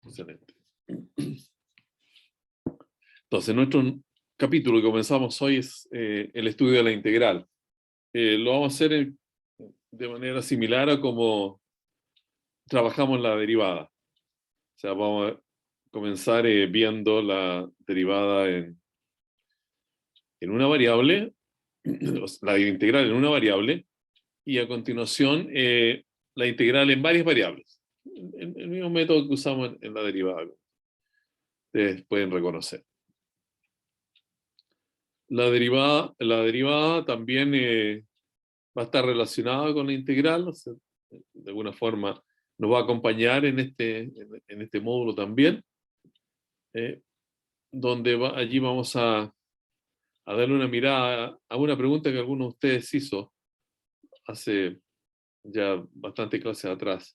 Excelente. Entonces, nuestro capítulo que comenzamos hoy es el estudio de la integral. Lo vamos a hacer de manera similar a como trabajamos la derivada. O sea, vamos a comenzar viendo la derivada en una variable, la integral en una variable, y a continuación la integral en varias variables. El mismo método que usamos en la derivada. Ustedes pueden reconocer. La derivada también va a estar relacionada con la integral, o sea, de alguna forma nos va a acompañar en este módulo también, donde allí vamos a darle una mirada a una pregunta que alguno de ustedes hizo hace ya bastante clases atrás.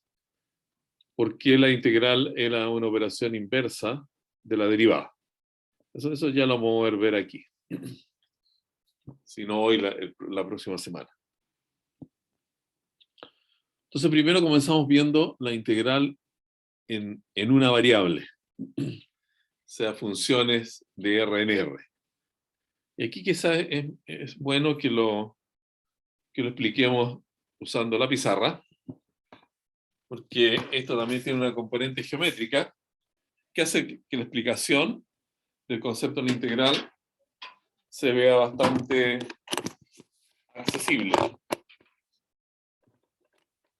¿Por qué la integral era una operación inversa de la derivada? Eso ya lo vamos a ver aquí. Si no hoy, la próxima semana. Entonces primero comenzamos viendo la integral en una variable, o sea, funciones de R en R. Y aquí quizás es bueno que lo expliquemos usando la pizarra, porque esto también tiene una componente geométrica que hace que la explicación del concepto de la integral se vea bastante accesible.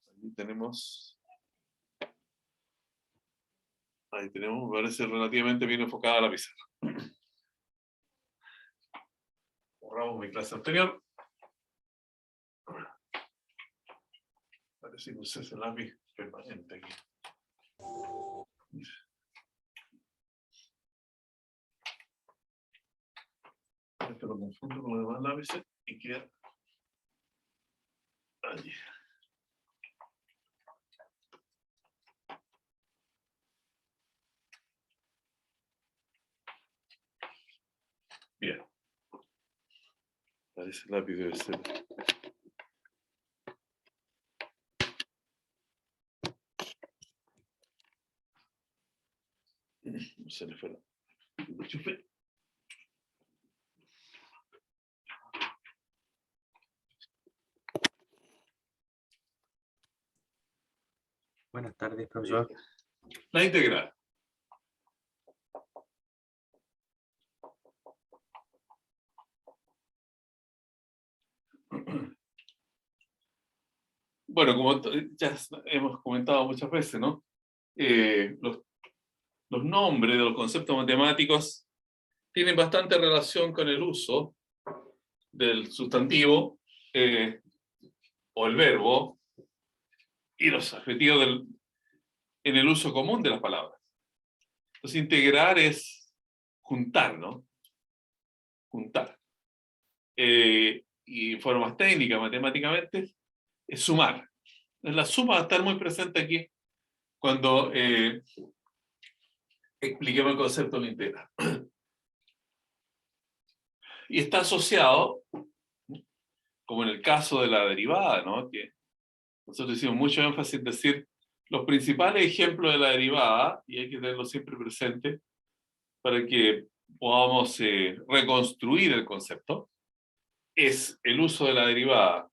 Ahí tenemos, me parece relativamente bien enfocada la pizarra. Borramos mi clase anterior. Parece que usé ese lápiz permanente aquí. Esto lo confundo con los demás lápices y queda allí. Bien. Parece el lápiz debe ser. No se le fue la enchufé. Buenas tardes, profesor. La integral. Bueno, como ya hemos comentado muchas veces, ¿no? Los nombres de los conceptos matemáticos tienen bastante relación con el uso del sustantivo o el verbo y los adjetivos en el uso común de las palabras. Entonces, integrar es juntar, ¿no? Juntar. Y en forma más técnica, matemáticamente, es sumar. La suma va a estar muy presente aquí cuando expliquemos el concepto de la integral. Y está asociado, como en el caso de la derivada, ¿no? Que nosotros hicimos mucho énfasis en decir los principales ejemplos de la derivada, y hay que tenerlo siempre presente para que podamos reconstruir el concepto, es el uso de la derivada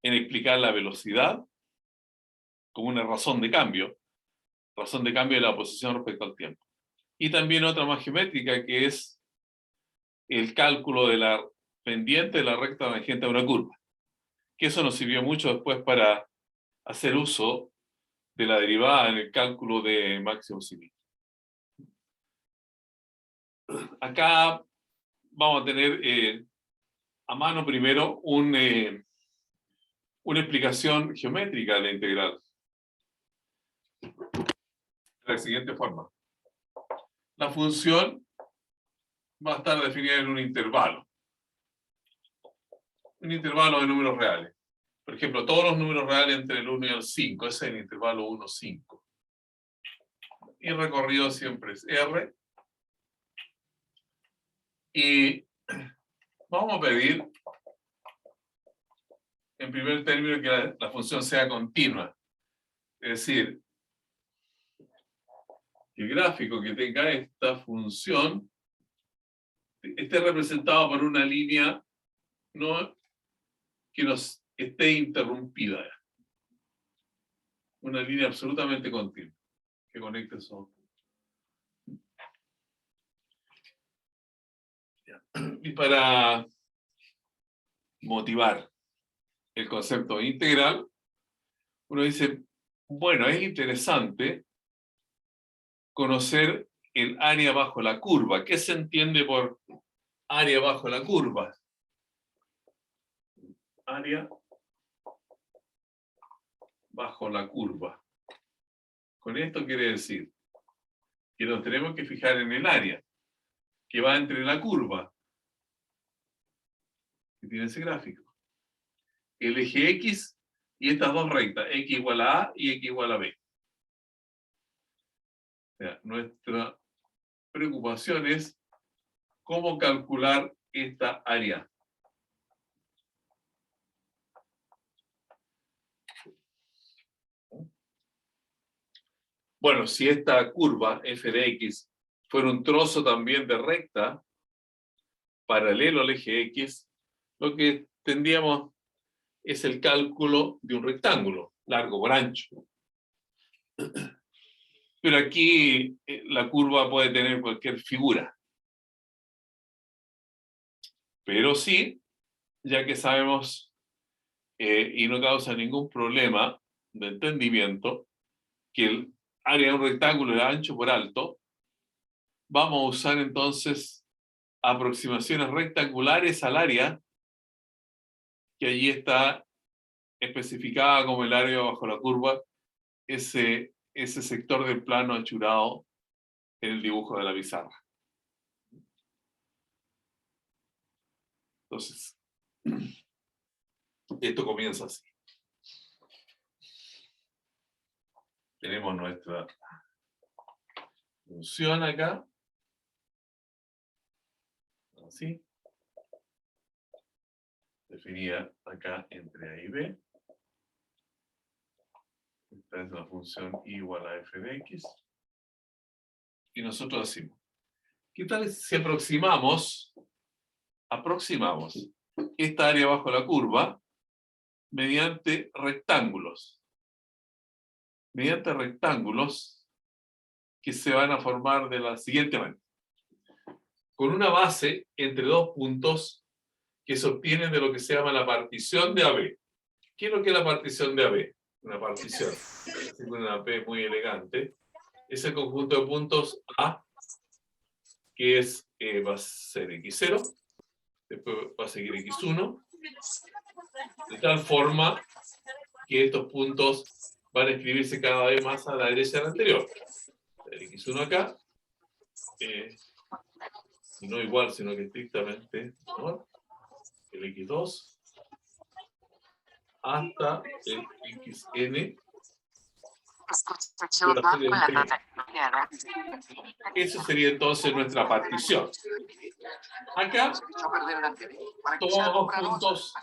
en explicar la velocidad como una razón de cambio de la posición respecto al tiempo. Y también otra más geométrica, que es el cálculo de la pendiente de la recta tangente a una curva. Que eso nos sirvió mucho después para hacer uso de la derivada en el cálculo de máximos y mínimos. Acá vamos a tener a mano primero una explicación geométrica de la integral. De la siguiente forma. La función va a estar definida en un intervalo. Un intervalo de números reales. Por ejemplo, todos los números reales entre el 1 y el 5. Ese es el intervalo 1, 5. Y el recorrido siempre es R. Y vamos a pedir, en primer término, que la función sea continua. Es decir, que el gráfico que tenga esta función esté representado por una línea, ¿no?, que nos esté interrumpida. Una línea absolutamente continua que conecte esos. Y para motivar el concepto de integral, uno dice, bueno, es interesante conocer el área bajo la curva. ¿Qué se entiende por área bajo la curva? Área bajo la curva. Con esto quiere decir que nos tenemos que fijar en el área que va entre la curva que tiene ese gráfico, el eje X y estas dos rectas, X igual a A y X igual a B. O sea, nuestra preocupación es cómo calcular esta área. Bueno, si esta curva f de x fuera un trozo también de recta paralelo al eje X, lo que tendríamos es el cálculo de un rectángulo, largo por ancho. Pero aquí la curva puede tener cualquier figura. Pero sí, ya que sabemos y no causa ningún problema de entendimiento que el área de un rectángulo es ancho por alto, vamos a usar entonces aproximaciones rectangulares al área que allí está especificada como el área bajo la curva, ese sector del plano achurado en el dibujo de la pizarra. Entonces, esto comienza así. Tenemos nuestra función acá. Así. Definida acá entre A y B. Esta es la función y igual a f de x. Y nosotros decimos, ¿qué tal si aproximamos esta área bajo la curva mediante rectángulos? Mediante rectángulos que se van a formar de la siguiente manera. Con una base entre dos puntos que se obtienen de lo que se llama la partición de AB. ¿Qué es lo que es la partición de AB? Una partición, una P muy elegante, es el conjunto de puntos A, que es, va a ser X0, después va a seguir X1, de tal forma que estos puntos van a escribirse cada vez más a la derecha del anterior. El X1 acá, y no igual, sino que estrictamente menor, el X2, hasta el XN. Eso sería entonces nuestra partición. Acá tomamos dos puntos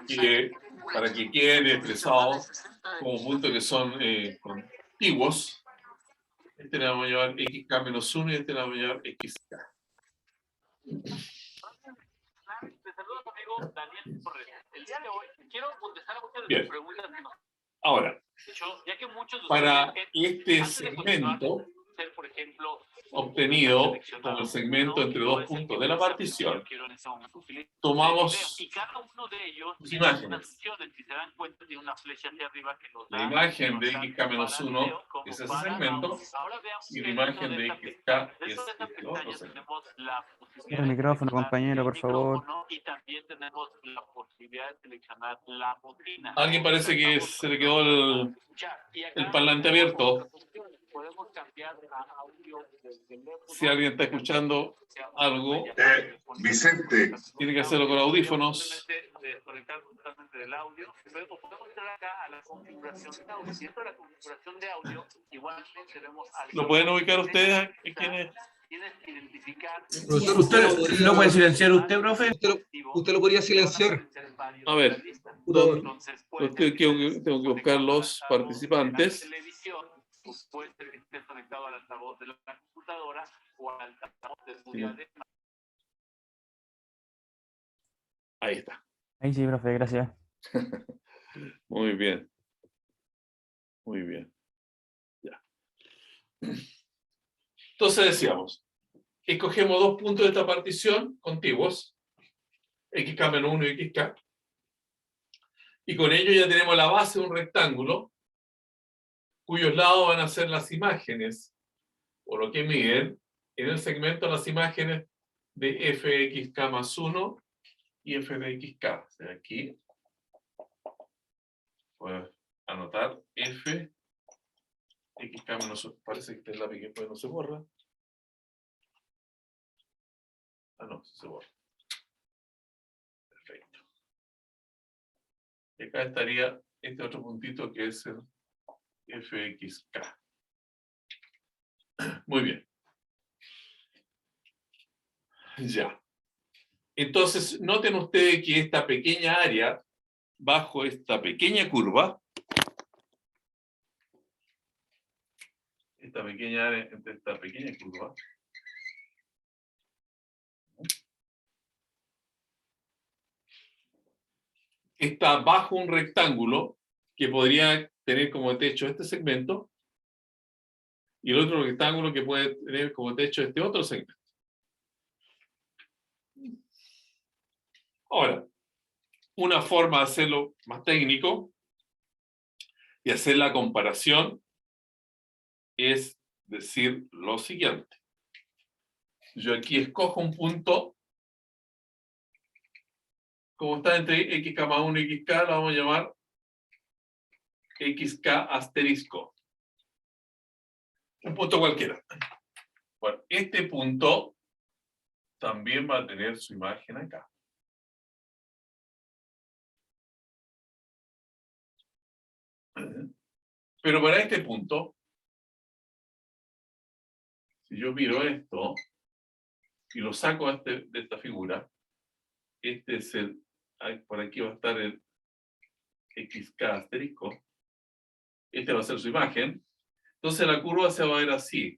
que, para que queden expresados como puntos que son contiguos. Este le vamos a llamar xk menos 1 y este le vamos a llamar xk. Bien. Ahora, para este segmento obtenido como el segmento entre dos puntos de la partición, tomamos imágenes. La imagen de xk menos 1 es ese segmento y la imagen de xk es este otro segmento. El micrófono, compañero, por favor. Alguien parece que se le quedó el parlante abierto. Si alguien está escuchando algo, Vicente. Tiene que hacerlo con audífonos. ¿Lo pueden ubicar ustedes? ¿Quiénes? Profesor, ¿usted lo puede silenciar usted, profe? Usted lo podría silenciar. A ver, tengo que buscar los participantes. puede ser que esté conectado al altavoz de la computadora o al altavoz de tu diadema. Ahí está. Ahí sí, profe, gracias. Muy bien. Muy bien. Ya. Entonces decíamos, escogemos dos puntos de esta partición contiguos, xk-1 y xk, y con ello ya tenemos la base de un rectángulo cuyos lados van a ser las imágenes, o lo que miden, en el segmento las imágenes de fxk más 1 y f de xk. O sea, aquí voy a anotar f xk menos 1. Parece que este lápiz que después no se borra. Ah, no, sí se borra. Perfecto. Y acá estaría este otro puntito que es el fxk. Muy bien. Ya. Entonces, noten ustedes que esta pequeña área, bajo esta pequeña curva, esta pequeña área entre esta pequeña curva, está bajo un rectángulo que podría tener como techo este segmento y el otro rectángulo que puede tener como techo este otro segmento. Ahora, una forma de hacerlo más técnico y hacer la comparación es decir lo siguiente. Yo aquí escojo un punto, como está entre xk más 1 y xk, lo vamos a llamar xk asterisco. Un punto cualquiera. Bueno, este punto también va a tener su imagen acá. Pero para este punto, si yo miro esto y lo saco de esta figura, este es por aquí va a estar el xk asterisco, este va a ser su imagen, entonces la curva se va a ver así,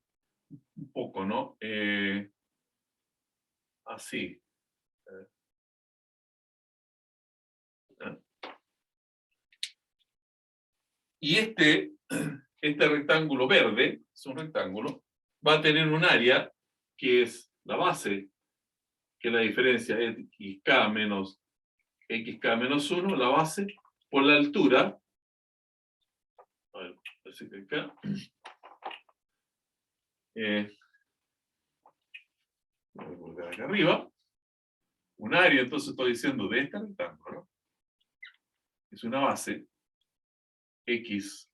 un poco, ¿no? Así. Y este rectángulo verde, es un rectángulo, va a tener un área que es la base, que es la diferencia es xk menos 1, la base, por la altura. A ver, parece que acá. Voy a volver acá arriba. Un área, entonces estoy diciendo de este rectángulo, ¿no? Es una base xk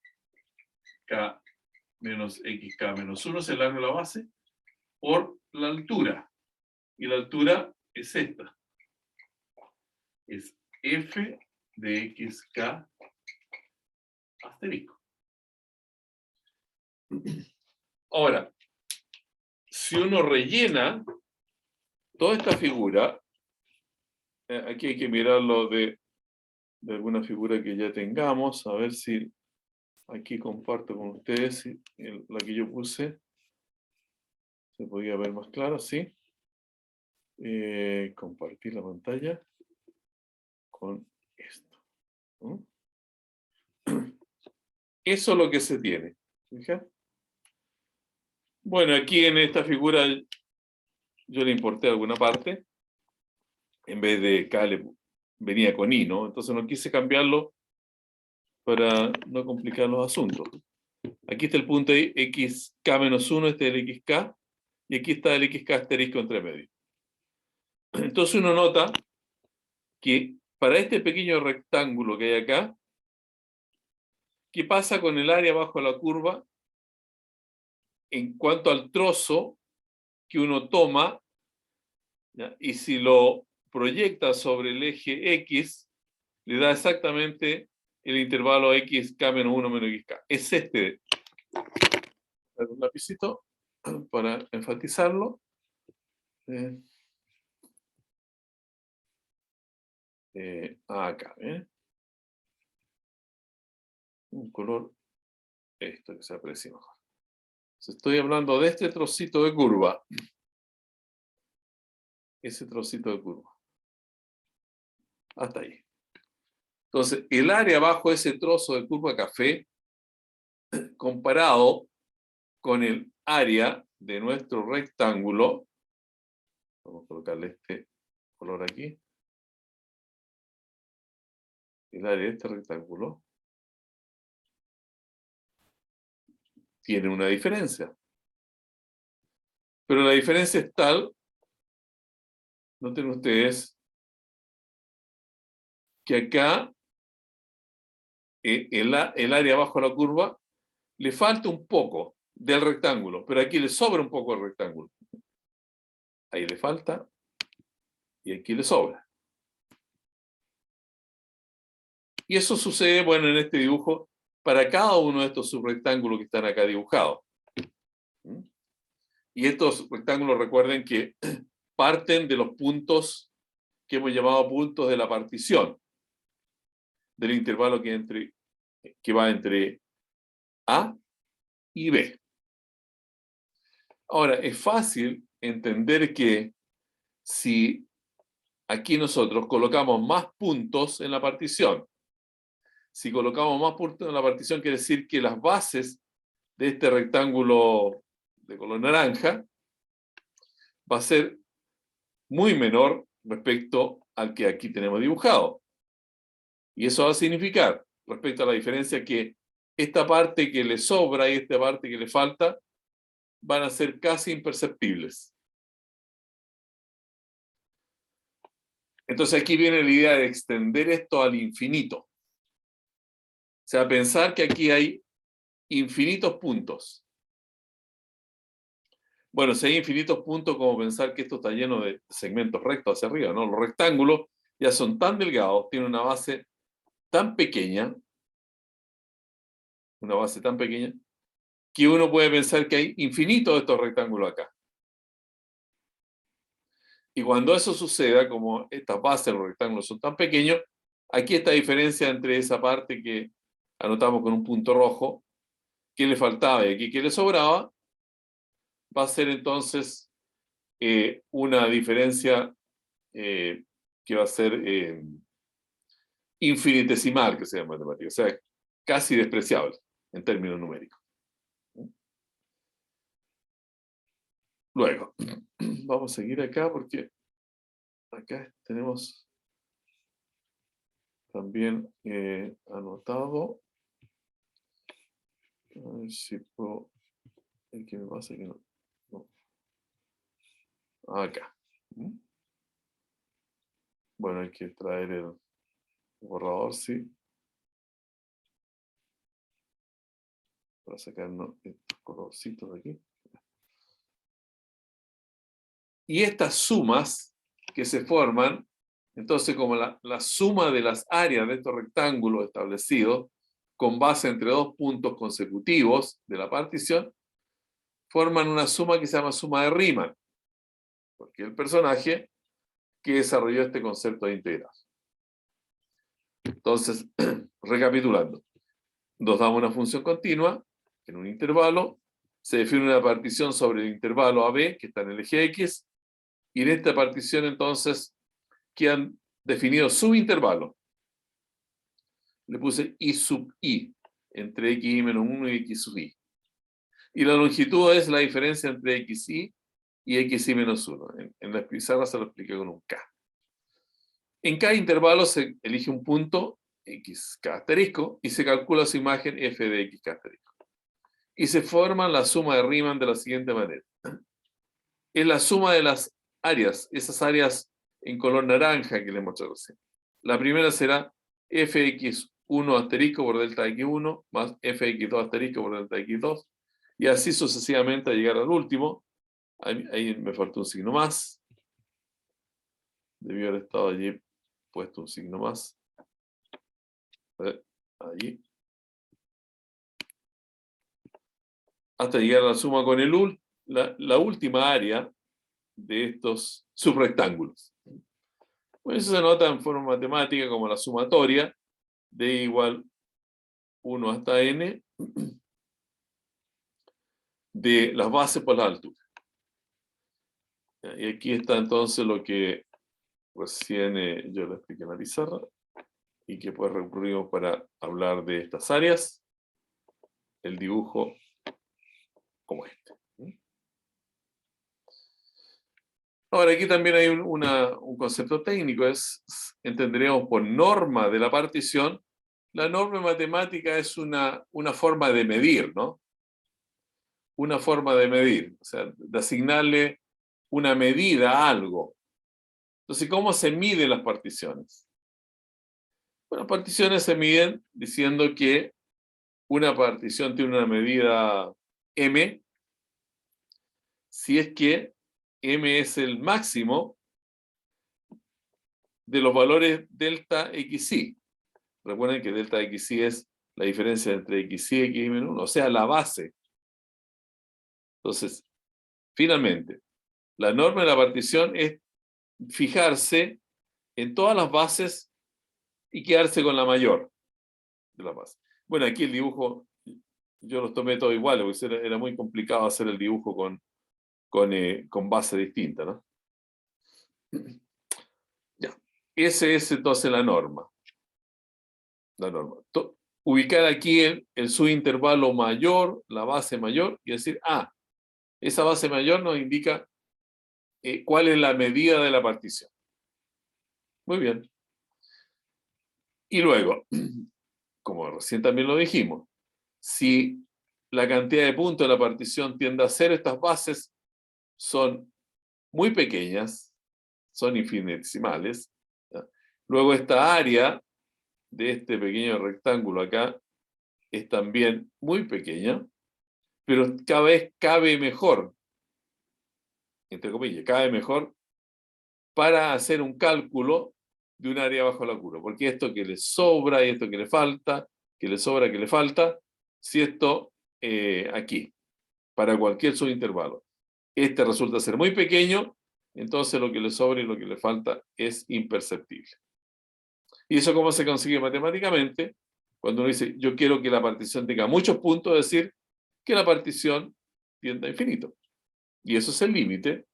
menos xk menos 1 es el largo de la base por la altura. Y la altura es esta. Es f de xk asterisco. Ahora, si uno rellena toda esta figura, aquí hay que mirarlo de alguna figura que ya tengamos, a ver si aquí comparto con ustedes la que yo puse. Se podía ver más claro, ¿sí? Compartir la pantalla con esto. ¿No? Eso es lo que se tiene. ¿Fija? Bueno, aquí en esta figura yo le importé alguna parte. En vez de K venía con I, ¿no? Entonces no quise cambiarlo para no complicar los asuntos. Aquí está el punto xk menos 1, este es el xk, y aquí está el xk asterisco entre medio. Entonces uno nota que para este pequeño rectángulo que hay acá, ¿qué pasa con el área bajo la curva en cuanto al trozo que uno toma? ¿Ya? Y si lo proyecta sobre el eje X, le da exactamente el intervalo xk menos 1 menos xk. Es este. Un lapicito para enfatizarlo. Acá, un color esto que se aprecie mejor. Entonces, estoy hablando de este trocito de curva. Ese trocito de curva. Hasta ahí. Entonces, el área bajo ese trozo de curva café, comparado con el área de nuestro rectángulo, vamos a colocarle este color aquí, el área de este rectángulo, tiene una diferencia. Pero la diferencia es tal, noten ustedes, que acá el área bajo la curva le falta un poco del rectángulo, pero aquí le sobra un poco el rectángulo. Ahí le falta y aquí le sobra. Y eso sucede, bueno, en este dibujo para cada uno de estos subrectángulos que están acá dibujados. Y estos rectángulos, recuerden que parten de los puntos que hemos llamado puntos de la partición, del intervalo que va entre A y B. Ahora, es fácil entender que si aquí nosotros colocamos más puntos en la partición, si colocamos más puntos en la partición, quiere decir que las bases de este rectángulo de color naranja va a ser muy menor respecto al que aquí tenemos dibujado. Y eso va a significar, respecto a la diferencia, que esta parte que le sobra y esta parte que le falta van a ser casi imperceptibles. Entonces aquí viene la idea de extender esto al infinito. O sea, pensar que aquí hay infinitos puntos. Bueno, si hay infinitos puntos, como pensar que esto está lleno de segmentos rectos hacia arriba, ¿no? Los rectángulos ya son tan delgados, tienen una base tan pequeña, que uno puede pensar que hay infinitos de estos rectángulos acá. Y cuando eso suceda, como estas bases de los rectángulos son tan pequeños, aquí esta diferencia entre esa parte que anotamos con un punto rojo, que le faltaba y aquí que le sobraba, va a ser entonces una diferencia que va a ser infinitesimal, que se llama en matemática, o sea, casi despreciable en términos numéricos. Luego, vamos a seguir acá porque acá tenemos también anotado. A ver si puedo. ¿Qué me pasa? Que no. Acá. Bueno, hay que traer el borrador, sí. Para sacarnos estos colorcitos de aquí. Y estas sumas que se forman, entonces como la suma de las áreas de estos rectángulos establecidos, con base entre dos puntos consecutivos de la partición, forman una suma que se llama suma de Riemann, porque el personaje que desarrolló este concepto de integral. Entonces, recapitulando, nos damos una función continua en un intervalo, se define una partición sobre el intervalo AB, que está en el eje X, y en esta partición entonces quedan definidos subintervalos. Le puse I sub I, entre xi menos 1 y x sub i. Y la longitud es la diferencia entre xi y xi menos 1. En la pizarra se lo expliqué con un k. En cada intervalo se elige un punto x k asterisco y se calcula su imagen f de x k asterisco. Y se forma la suma de Riemann de la siguiente manera. Es la suma de las áreas, esas áreas en color naranja que les mostré recién. La primera será fx1 asterisco por delta x1 más fx2 asterisco por delta x2 y así sucesivamente a llegar al último. Ahí me faltó un signo más. Debió haber estado allí puesto un signo más. Allí. Hasta llegar a la suma con la última área de estos subrectángulos. Bueno, eso se nota en forma matemática como la sumatoria de igual 1 hasta n de las bases por la altura. Y aquí está entonces lo que recién yo le expliqué en la pizarra y que pues recurrimos para hablar de estas áreas, el dibujo como este. Ahora, aquí también hay un concepto técnico, entenderíamos por norma de la partición. La norma matemática es una forma de medir, ¿no? Una forma de medir, o sea, de asignarle una medida a algo. Entonces, ¿cómo se miden las particiones? Bueno, las particiones se miden diciendo que una partición tiene una medida m, si es que m es el máximo de los valores delta xi. Recuerden que delta xi es la diferencia entre xi y xi-1, o sea, la base. Entonces, finalmente, la norma de la partición es fijarse en todas las bases y quedarse con la mayor de las bases. Bueno, aquí el dibujo, yo los tomé todos iguales, porque era muy complicado hacer el dibujo con base distinta, ¿no? Ya. Esa es entonces la norma. La norma. Ubicar aquí el subintervalo mayor, la base mayor, y decir, esa base mayor nos indica cuál es la medida de la partición. Muy bien. Y luego, como recién también lo dijimos, si la cantidad de puntos de la partición tiende a cero, estas bases son muy pequeñas, son infinitesimales, ¿ya? Luego esta área de este pequeño rectángulo acá es también muy pequeña, pero cada vez cabe mejor, entre comillas, cabe mejor para hacer un cálculo de un área bajo la curva, porque esto que le sobra y esto que le falta, que le sobra, que le falta, si esto aquí, para cualquier subintervalo, este resulta ser muy pequeño, entonces lo que le sobra y lo que le falta es imperceptible. ¿Y eso cómo se consigue matemáticamente? Cuando uno dice, yo quiero que la partición tenga muchos puntos, es decir, que la partición tienda a infinito. Y eso es el límite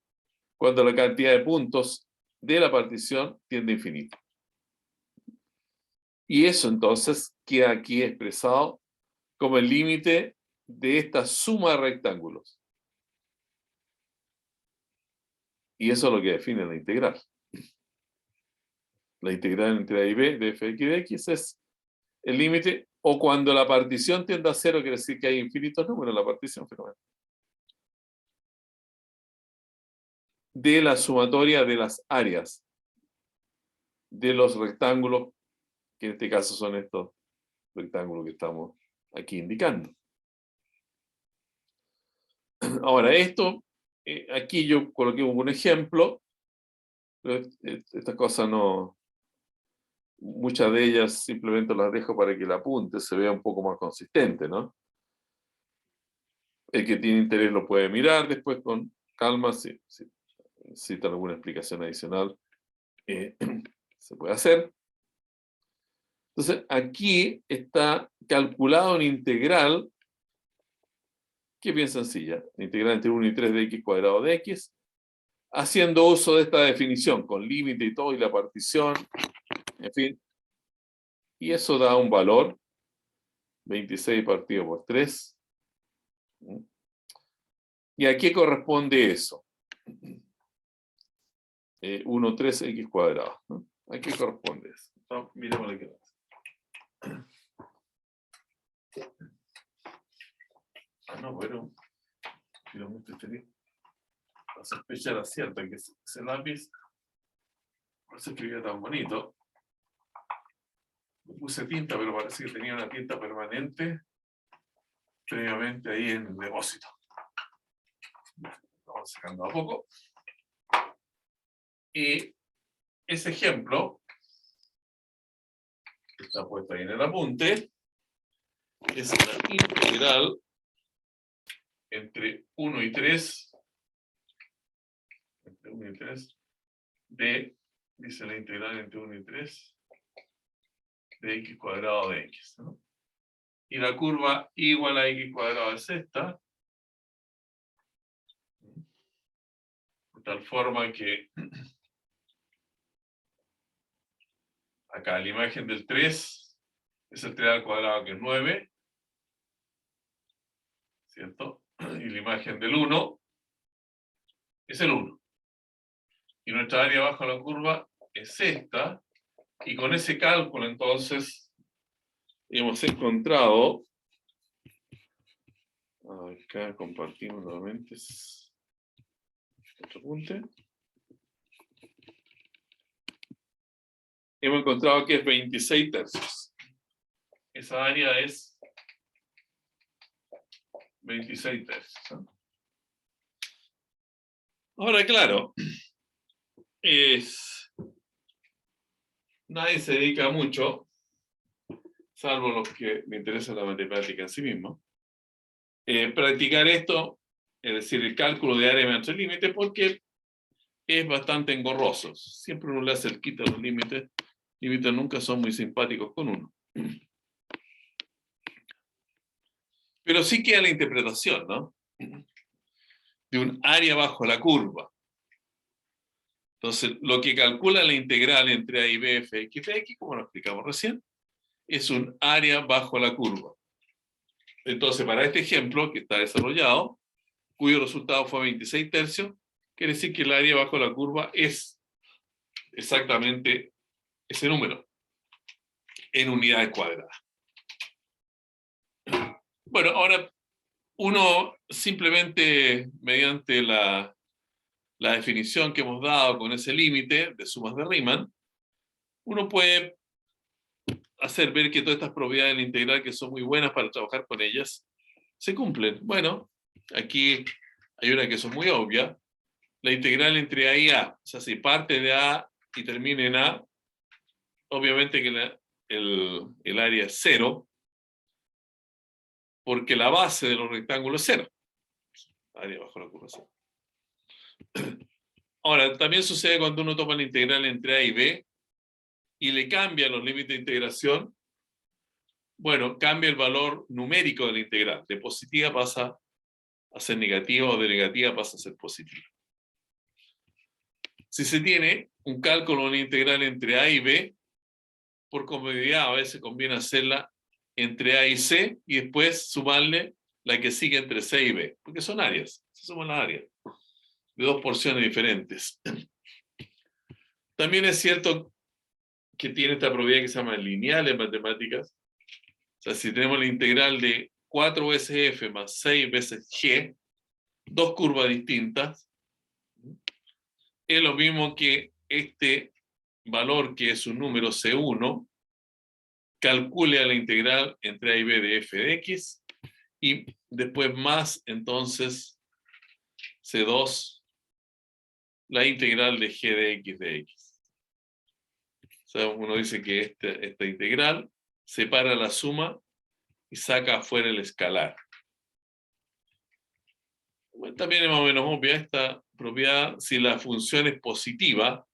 cuando la cantidad de puntos de la partición tiende a infinito. Y eso entonces queda aquí expresado como el límite de esta suma de rectángulos. Y eso es lo que define la integral. La integral entre a y b de f de x es el límite, o cuando la partición tiende a cero, quiere decir que hay infinitos números en la partición, fenomenal, de la sumatoria de las áreas de los rectángulos, que en este caso son estos rectángulos que estamos aquí indicando. Ahora, esto, aquí yo coloqué un ejemplo, pero estas cosas no, muchas de ellas simplemente las dejo para que el apunte se vea un poco más consistente, ¿no? El que tiene interés lo puede mirar después con calma, si necesita alguna explicación adicional, se puede hacer. Entonces, aquí está calculado una integral que es bien sencilla, la integral entre 1 y 3 de x cuadrado de x, haciendo uso de esta definición, con límite y todo, y la partición, en fin. Y eso da un valor, 26 partido por 3. ¿Y a qué corresponde eso? 1, 3, x cuadrado, ¿no? ¿A qué corresponde eso? No, miremos la que no, bueno, finalmente la sospecha era cierta, que ese lápiz, por eso escribía tan bonito. Le puse tinta, pero parece que tenía una tinta permanente previamente ahí en el depósito. Vamos sacando a poco. Y ese ejemplo, que está puesto ahí en el apunte, es una integral entre 1 y 3, dice la integral entre 1 y 3, de x cuadrado de x, ¿no? Y la curva igual a x cuadrado es esta, tal forma que acá la imagen del 3 es el 3 al cuadrado, que es 9, ¿cierto? Y la imagen del 1 es el 1. Y nuestra área bajo la curva es esta, y con ese cálculo entonces hemos encontrado, acá compartimos nuevamente otro punto, hemos encontrado que es 26 tercios. Esa área es 26 tercios, ¿no? Ahora, claro, nadie se dedica mucho, salvo los que le interesa la matemática en sí mismo, practicar esto, es decir, el cálculo de área entre límites, porque es bastante engorroso. Siempre uno le hace el quita a los límites. Límites nunca son muy simpáticos con uno. Pero sí queda la interpretación, ¿no? De un área bajo la curva. Entonces, lo que calcula la integral entre a y b, f, x de x, como lo explicamos recién, es un área bajo la curva. Entonces, para este ejemplo que está desarrollado, cuyo resultado fue 26 tercios, quiere decir que el área bajo la curva es exactamente ese número, en unidades cuadradas. Bueno, ahora uno simplemente mediante la definición que hemos dado con ese límite de sumas de Riemann, uno puede hacer ver que todas estas propiedades de la integral, que son muy buenas para trabajar con ellas, se cumplen. Bueno, aquí hay una que son muy obvia. La integral entre a y a, o sea, si parte de a y termina en a, obviamente que el área es 0, porque la base de los rectángulos es 0. Área bajo la curva 0. Ahora, también sucede cuando uno toma la integral entre a y b y le cambia los límites de integración. Bueno, cambia el valor numérico de la integral. De positiva pasa a ser negativa, o de negativa pasa a ser positiva. Si se tiene un cálculo de una integral entre a y b, por comodidad a veces conviene hacerla entre a y c y después sumarle la que sigue entre c y b, porque son áreas, se suman las áreas de dos porciones diferentes. También es cierto que tiene esta propiedad que se llama lineal en matemáticas. O sea, si tenemos la integral de 4 veces f más 6 veces g, dos curvas distintas, es lo mismo que este valor, que es un número C1, calcule a la integral entre a y b de f de x, y después más, entonces, C2, la integral de g de x de x. O sea, uno dice que esta integral separa la suma y saca afuera el escalar. Bueno, también es más o menos obvia esta propiedad si la función es positiva.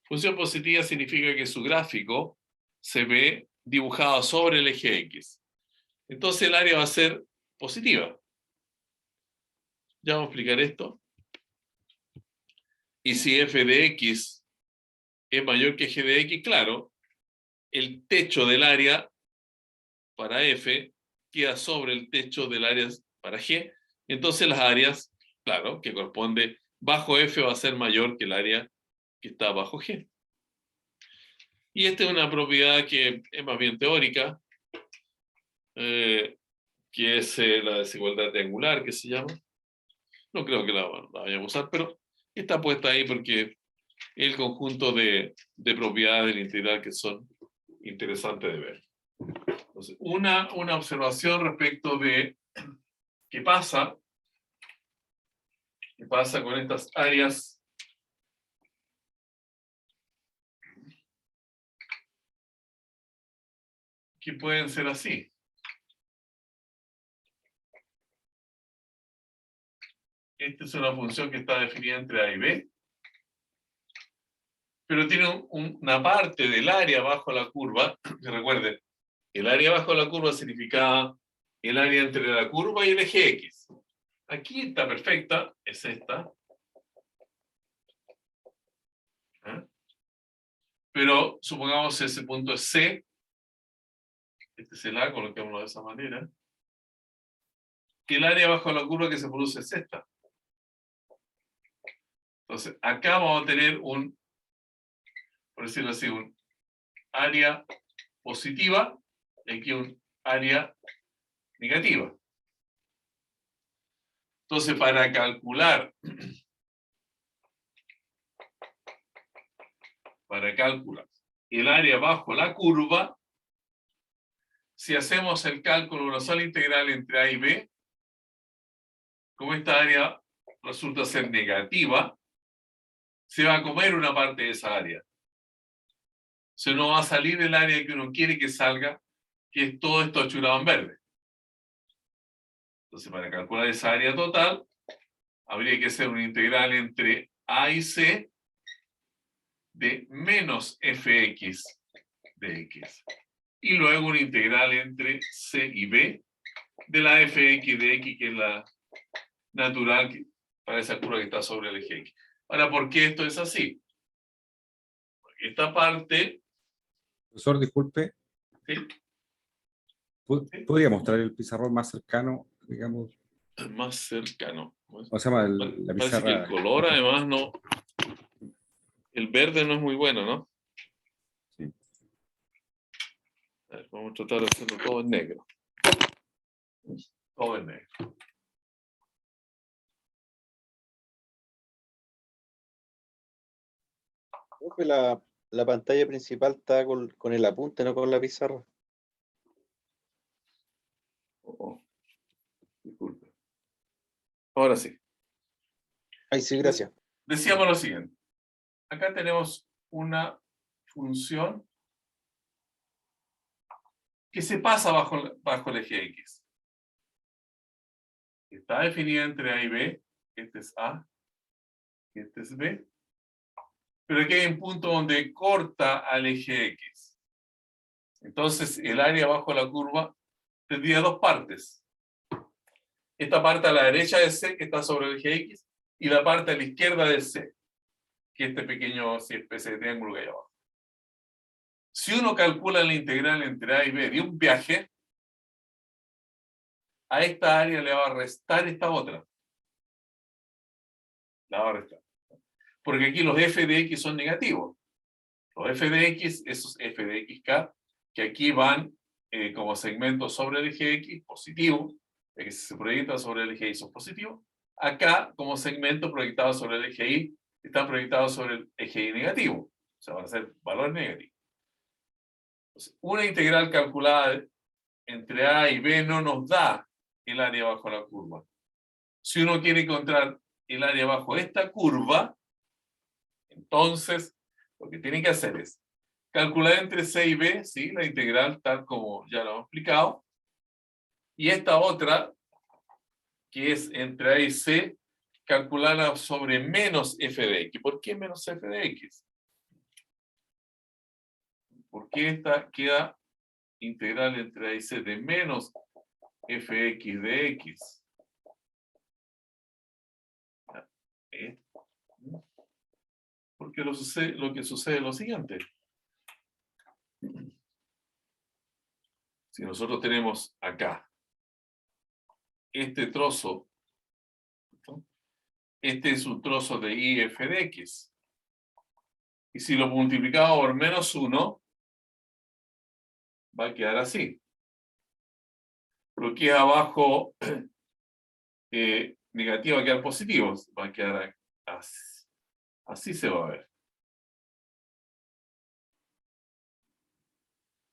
Función positiva significa que su gráfico se ve dibujado sobre el eje X. Entonces el área va a ser positiva. Ya vamos a explicar esto. Y si f de x es mayor que g de x, claro, el techo del área para f queda sobre el techo del área para g. Entonces las áreas, claro, que corresponde bajo f va a ser mayor que el área que está bajo g. Y esta es una propiedad que es más bien teórica, que es la desigualdad triangular, que se llama. No creo que la vayamos a usar, pero está puesta ahí porque es el conjunto de propiedades del integral que son interesantes de ver. Entonces, una observación respecto de qué pasa con estas áreas que pueden ser así. Esta es una función que está definida entre a y b, pero tiene una parte del área bajo la curva, que recuerden, el área bajo la curva significaba el área entre la curva y el eje X. Aquí está perfecta, es esta. Pero supongamos ese punto es C. Este es el A, coloquémoslo de esa manera. Y el área bajo la curva que se produce es esta. Entonces, acá vamos a tener un, por decirlo así, un área positiva y aquí un área negativa. Entonces, para calcular el área bajo la curva, si hacemos el cálculo de una sola integral entre A y B, como esta área resulta ser negativa, se va a comer una parte de esa área. Se no va a salir el área que uno quiere que salga, que es todo esto achurado en verde. Entonces, para calcular esa área total, habría que hacer una integral entre A y C de menos fx de x. Y luego una integral entre C y B de la fx de x, que es la natural para esa curva que está sobre el eje X. Ahora, ¿por qué esto es así? Porque esta parte... Profesor, disculpe. ¿Sí? ¿Podría mostrar el pizarrón más cercano, digamos? Más cercano. O sea, la Parece que el pizarra. color, además, no... El verde no es muy bueno, ¿no? Sí. A ver, vamos a tratar de hacerlo todo en negro. Todo en negro. Profe, la pantalla principal está con el apunte, no con la pizarra. Disculpe. Ahora sí. Ay, sí, gracias. Decíamos lo siguiente. Acá tenemos una función que se pasa bajo el eje X. Está definida entre A y B. Este es A. Este es B. Pero aquí hay un punto donde corta al eje X. Entonces, el área bajo la curva tendría dos partes. Esta parte a la derecha de C, que está sobre el eje X, y la parte a la izquierda de C, que es este pequeño especie de triángulo que hay abajo. Si uno calcula la integral entre A y B de un viaje, a esta área le va a restar esta otra. La va a restar. Porque aquí los f de x son negativos. Los f de x, esos f de xk, que aquí van como segmentos sobre el eje x, positivo, ya que si se proyecta sobre el eje y son positivos. Acá, como segmento proyectado sobre el eje y, están proyectados sobre el eje y negativo. O sea, van a ser valores negativos. Entonces, una integral calculada entre A y B no nos da el área bajo la curva. Si uno quiere encontrar el área bajo esta curva, entonces lo que tiene que hacer es calcular entre C y B, ¿sí? La integral tal como ya lo hemos explicado, y esta otra, que es entre A y C, calcularla sobre menos f de x. ¿Por qué menos f de x? Porque esta queda integral entre A y C de menos fx de x. Porque lo que sucede es lo siguiente. Si nosotros tenemos acá este trozo, ¿no? Este es un trozo de if de x. Y si lo multiplicamos por menos 1, va a quedar así. Lo que abajo negativo va a quedar positivo. Va a quedar así. Así se va a ver.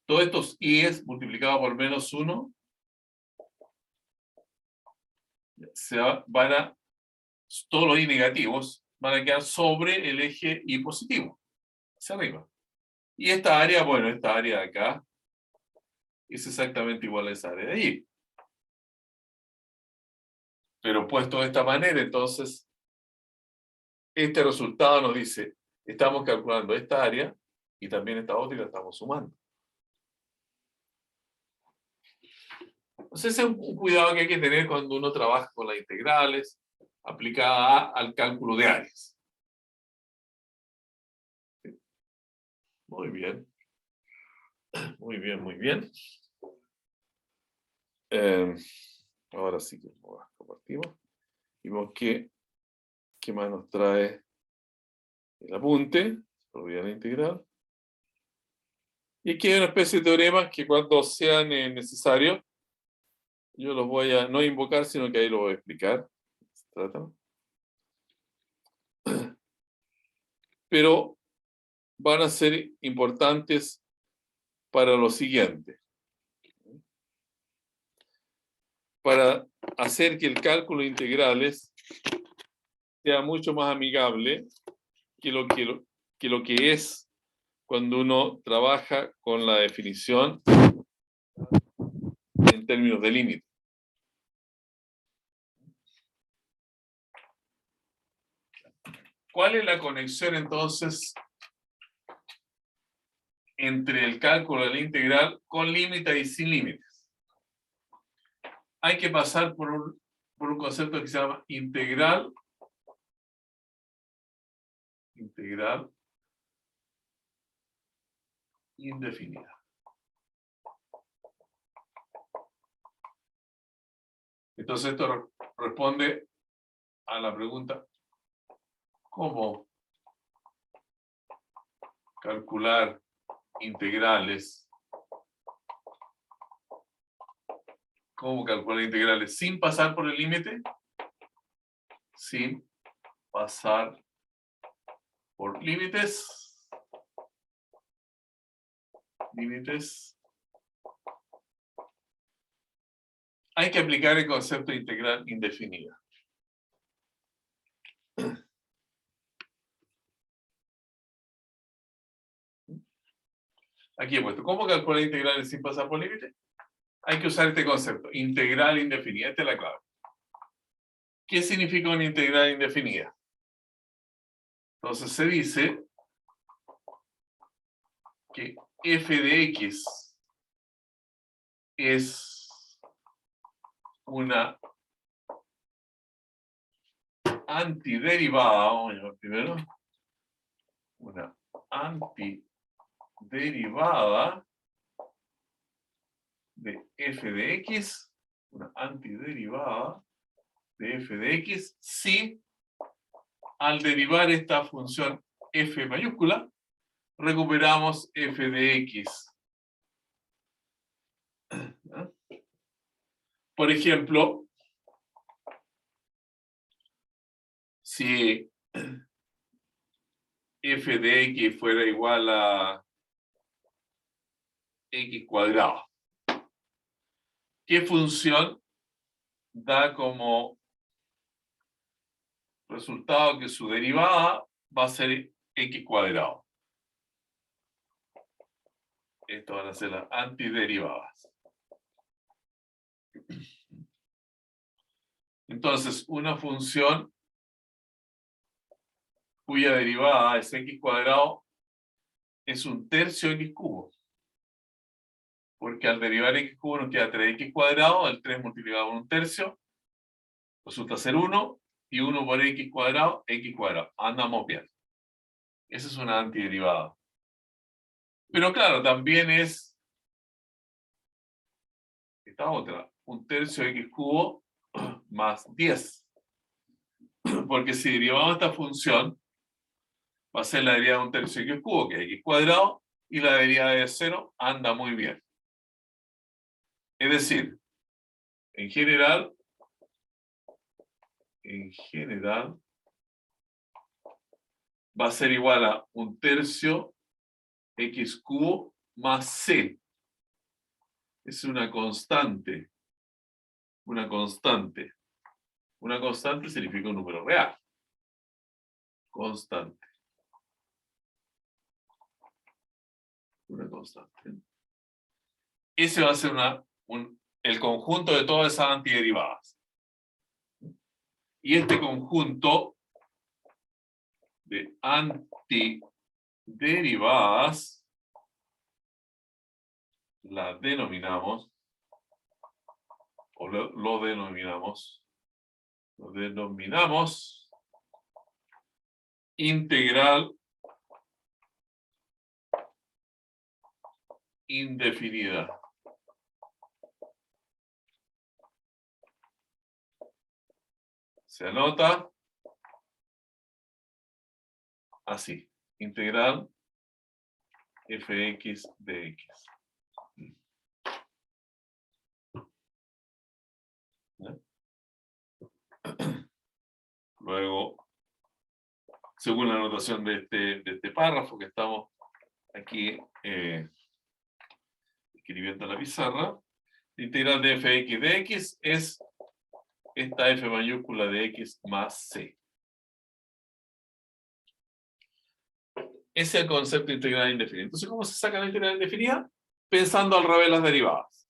Todos estos i's multiplicados por menos 1 todos los i negativos van a quedar sobre el eje y positivo, hacia arriba. Y esta área, bueno, esta área de acá es exactamente igual a esa área de allí. Pero puesto de esta manera, entonces, este resultado nos dice, estamos calculando esta área y también esta otra y la estamos sumando. Entonces ese es un cuidado que hay que tener cuando uno trabaja con las integrales aplicadas al cálculo de áreas. Muy bien. Muy bien, muy bien. Ahora sí que lo compartimos. Y vemos qué más nos trae el apunte, propiedad integral. Y aquí hay una especie de teoremas que cuando sean necesarios, yo los voy a no invocar, sino que ahí lo voy a explicar. Se trata. Pero van a ser importantes para lo siguiente. Para hacer que el cálculo de integrales sea mucho más amigable que lo que es cuando uno trabaja con la definición en términos de límite. ¿Cuál es la conexión entonces entre el cálculo de la integral con límite y sin límites? Hay que pasar por un concepto que se llama integral indefinida. Entonces esto responde a la pregunta: ¿cómo calcular integrales? ¿Cómo calcular integrales sin pasar por el límite? Sin pasar por límites. Hay que aplicar el concepto de integral indefinida. Aquí he puesto, ¿cómo calcular integrales sin pasar por límite? Hay que usar este concepto, integral indefinida. Esta es la clave. ¿Qué significa una integral indefinida? Entonces se dice que f de x es una antiderivada, vamos a llamar primero, una antiderivada de f de x, una antiderivada de f de x, si al derivar esta función f mayúscula, recuperamos f de x. Por ejemplo, si f de x fuera igual a x cuadrado, ¿qué función da como resultado que su derivada va a ser x cuadrado? Estas van a ser las antiderivadas. Entonces, una función cuya derivada es x cuadrado es un tercio x cubo. Porque al derivar x cubo nos queda 3x cuadrado, el 3 multiplicado por un tercio, resulta ser 1, y 1 por x cuadrado. Andamos bien. Esa es una antiderivada. Pero claro, también es esta otra, un tercio de x cubo más 10. Porque si derivamos esta función, va a ser la derivada de un tercio de x cubo, que es x cuadrado, y la derivada de 0 anda muy bien. Es decir, en general, va a ser igual a un tercio x cubo más c. Es una constante. Una constante. Una constante significa un número real. Constante. Una constante. Ese va a ser el conjunto de todas esas antiderivadas. Y este conjunto de antiderivadas la denominamos, o lo denominamos integral indefinida. Se anota así, integral fx de x. ¿Ya? Luego, según la anotación de este párrafo que estamos aquí escribiendo en la pizarra, la integral de fx de x es esta f mayúscula de x más c. Ese es el concepto de integral indefinida. Entonces, ¿cómo se saca la integral indefinida? Pensando al revés las derivadas.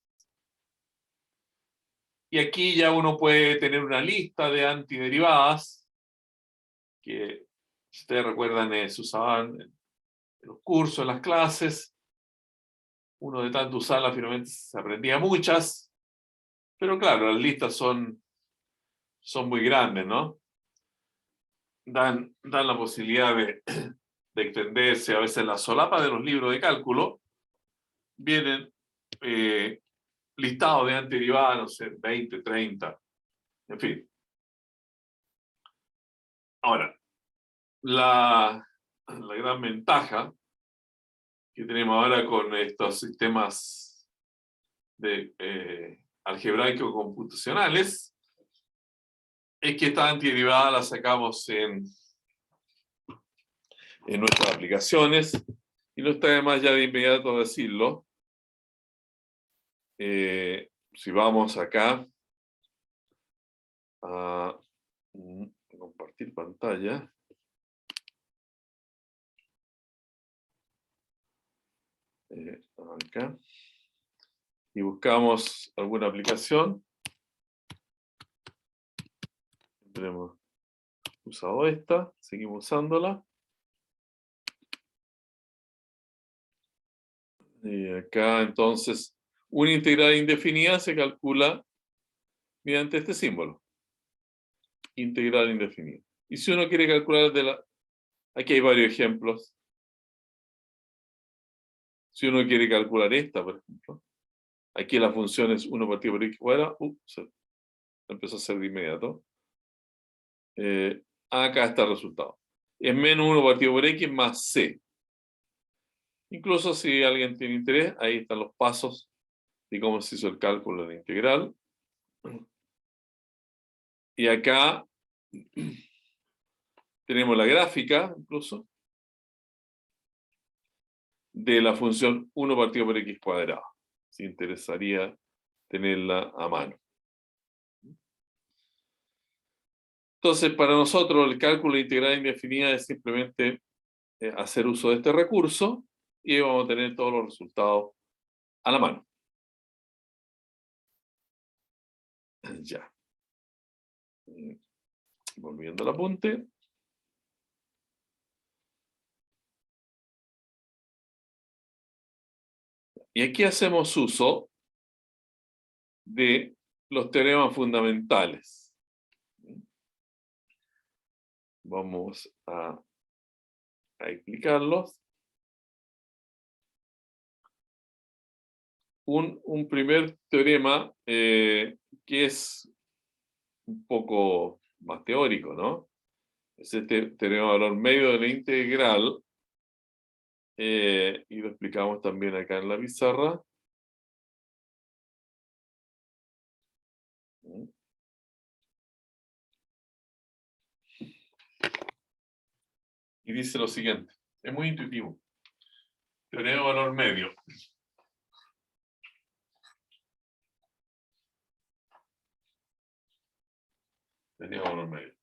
Y aquí ya uno puede tener una lista de antiderivadas que, si ustedes recuerdan, se usaban en los cursos, en las clases. Uno de tanto usarlas finalmente se aprendía muchas. Pero claro, las listas son muy grandes, ¿no? Dan la posibilidad de extenderse. A veces en la solapa de los libros de cálculo vienen listados de antiderivadas, no sé, 20, 30, en fin. Ahora, la gran ventaja que tenemos ahora con estos sistemas de algebraicos computacionales es que estas antiderivadas las sacamos en nuestras aplicaciones, y no está de más ya de inmediato decirlo. Si vamos acá a compartir pantalla, acá, y buscamos alguna aplicación, hemos usado esta, seguimos usándola. Y acá entonces, una integral indefinida se calcula mediante este símbolo. Integral indefinida. Y si uno quiere calcular aquí hay varios ejemplos. Si uno quiere calcular esta, por ejemplo, aquí la función es 1 partido por x cuadrado. Se empezó a hacer de inmediato. Acá está el resultado. Es menos 1 partido por x más c. Incluso si alguien tiene interés, ahí están los pasos de cómo se hizo el cálculo de la integral. Y acá tenemos la gráfica, incluso, de la función 1 partido por x cuadrado. Si interesaría tenerla a mano. Entonces, para nosotros el cálculo de integral indefinida es simplemente hacer uso de este recurso y vamos a tener todos los resultados a la mano. Ya. Volviendo al apunte. Y aquí hacemos uso de los teoremas fundamentales. Vamos a explicarlos. Un primer teorema que es un poco más teórico, ¿no? Es este teorema de valor medio de la integral, y lo explicamos también acá en la pizarra. Y dice lo siguiente, es muy intuitivo. Teorema de valor medio. Teorema de valor medio.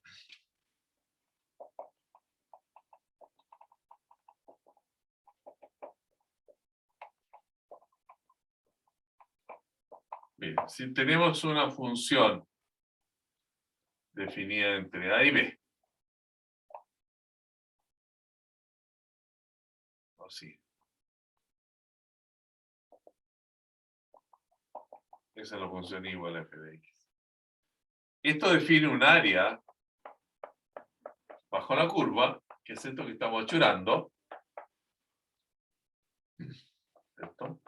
Bien, si tenemos una función definida entre A y B, así. Esa es la función igual a f de x. Esto define un área bajo la curva, que es esto que estamos achurando. ¿Cierto?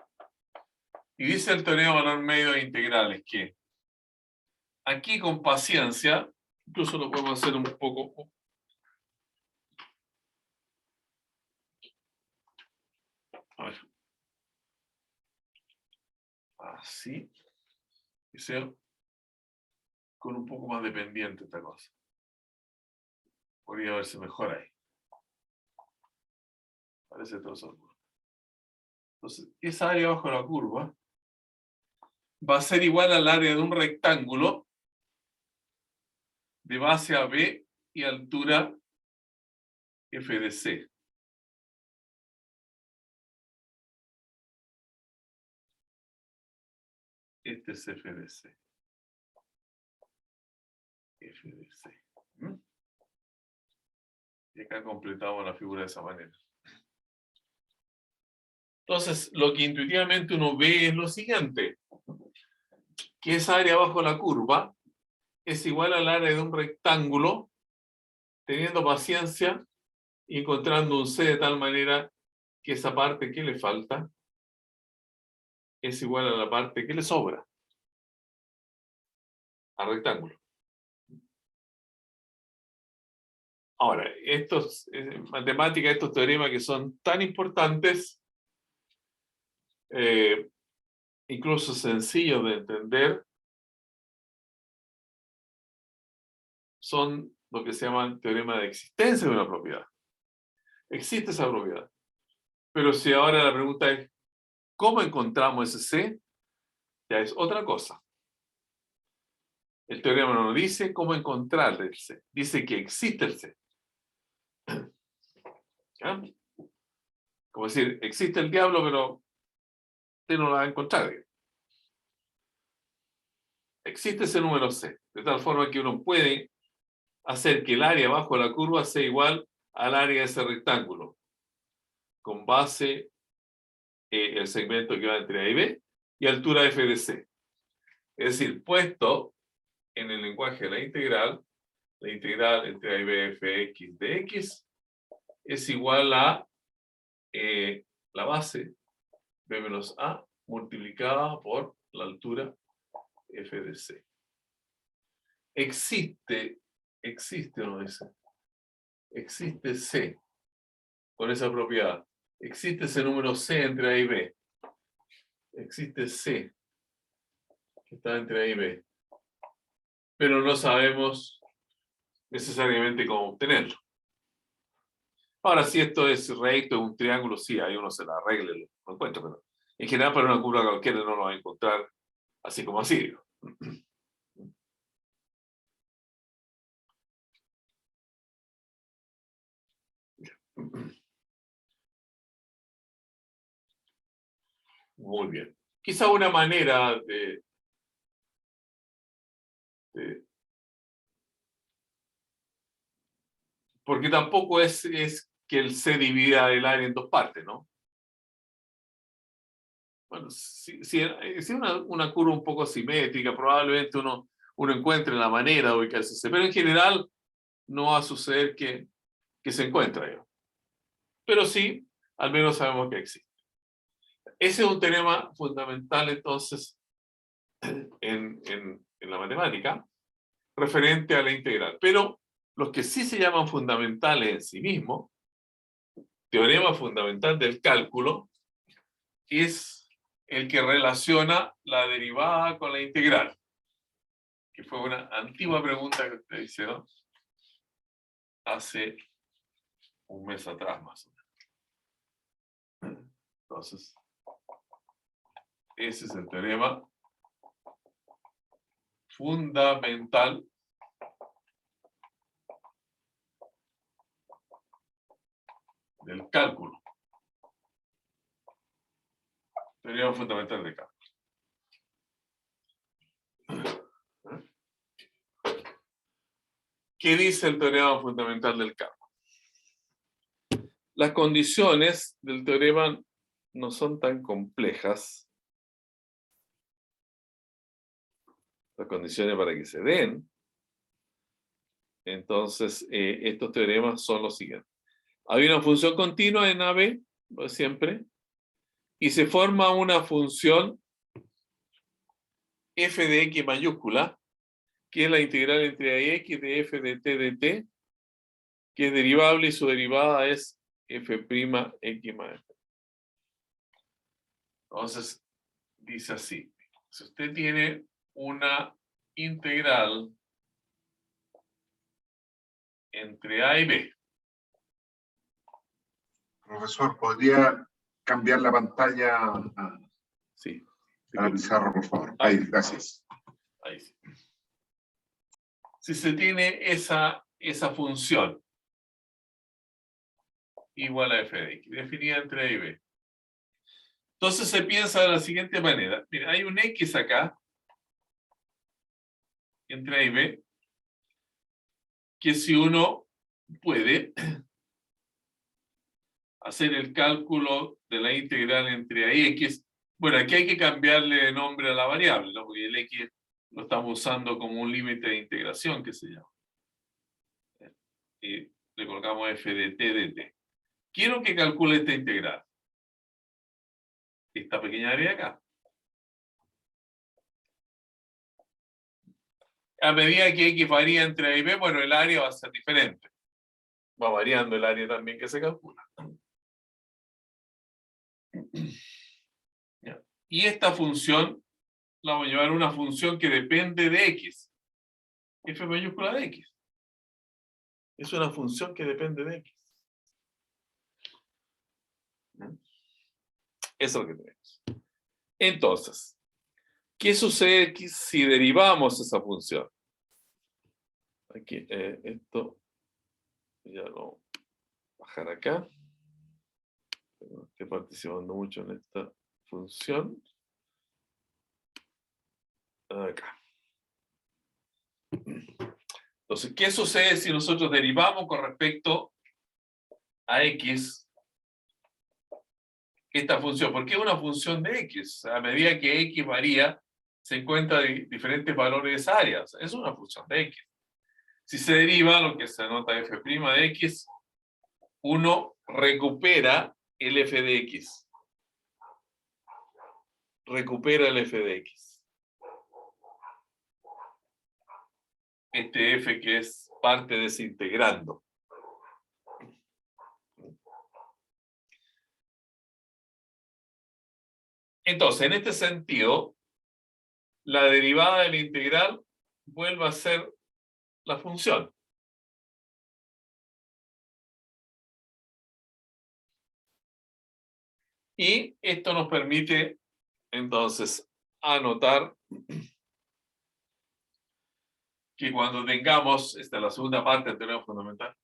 Y dice el teorema de valor medio de integrales que aquí con paciencia, incluso lo podemos hacer un poco. A ver. Así. Y sea con un poco más de pendiente esta cosa. Podría verse mejor ahí. Parece todo eso. Entonces, esa área bajo la curva va a ser igual al área de un rectángulo de base a B y altura F de C. Este es F de C. F de C. ¿Mm? Y acá completamos la figura de esa manera. Entonces, lo que intuitivamente uno ve es lo siguiente. Que esa área bajo la curva es igual al área de un rectángulo, teniendo paciencia y encontrando un C de tal manera que esa parte que le falta es igual a la parte que le sobra al rectángulo. Ahora, estos matemáticas, estos teoremas que son tan importantes, incluso sencillos de entender, son lo que se llama el teorema de existencia de una propiedad. Existe esa propiedad. Pero si ahora la pregunta es, ¿cómo encontramos ese C? Ya es otra cosa. El teorema no dice cómo encontrar el C. Dice que existe el C. ¿Ya? Como decir, existe el diablo, pero usted no lo va a encontrar. Existe ese número C. De tal forma que uno puede hacer que el área bajo la curva sea igual al área de ese rectángulo, con base el segmento que va entre A y B y altura F de C. Es decir, puesto en el lenguaje de la integral entre A y B fx de x es igual a la base B menos A multiplicada por la altura F de C. Existe o no dice. Existe C con esa propiedad. Existe ese número C entre A y B. Existe C que está entre A y B. Pero no sabemos necesariamente cómo obtenerlo. Ahora, si esto es recto, un triángulo, sí, ahí uno se la arregla y lo encuentra, pero en general para una curva cualquiera no lo va a encontrar así como así. Muy bien. Quizá una manera porque tampoco es que el C divida el área en dos partes, ¿no? Bueno, si es una curva un poco simétrica, probablemente uno encuentre la manera de ubicarse C, pero en general no va a suceder que se encuentra ahí. Pero sí, al menos sabemos que existe. Ese es un teorema fundamental, entonces, en la matemática, referente a la integral. Pero los que sí se llaman fundamentales en sí mismos, teorema fundamental del cálculo, es el que relaciona la derivada con la integral, que fue una antigua pregunta que ustedes hicieron hace un mes atrás más o menos. Entonces, ese es el teorema fundamental del cálculo. Teorema fundamental del cálculo. ¿Qué dice el teorema fundamental del cálculo? Las condiciones del teorema no son tan complejas. Las condiciones para que se den. Entonces, estos teoremas son los siguientes. Hay una función continua en AB, siempre, y se forma una función f de x mayúscula, que es la integral entre a y x de f de t de t, que es derivable y su derivada es f' x más f. Entonces, dice así. Si usted tiene una integral entre a y b. Profesor, ¿podría cambiar la pantalla Sí. a la pizarra, por favor? Ahí, gracias. Ahí sí. Si se tiene esa función igual a f de x, definida entre a y b. Entonces se piensa de la siguiente manera. Mira, hay un x acá, entre a y b, que si uno puede hacer el cálculo de la integral entre a y x, bueno, aquí hay que cambiarle de nombre a la variable, ¿no? Porque el x lo estamos usando como un límite de integración, que se llama. Y le colocamos f de t de t. Quiero que calcule esta integral. Esta pequeña área de acá. A medida que x varía entre a y b, bueno, el área va a ser diferente. Va variando el área también que se calcula. Y esta función la vamos a llevar a una función que depende de x. F mayúscula de x. Es una función que depende de x. Eso es lo que tenemos. Entonces, ¿qué sucede si derivamos esa función? Aquí, esto ya lo voy a bajar acá. Estoy participando mucho en esta función. Acá. Entonces, ¿qué sucede si nosotros derivamos con respecto a x esta función? Porque es una función de x. A medida que x varía, se encuentra diferentes valores de esa área. O sea, es una función de x. Si se deriva, lo que se anota f' de x, uno recupera el f de x. Recupera el f de x. Este f que es parte desintegrando. Entonces, en este sentido, la derivada de la integral vuelve a ser la función. Y esto nos permite, entonces, anotar que cuando tengamos, esta es la segunda parte del teorema fundamental,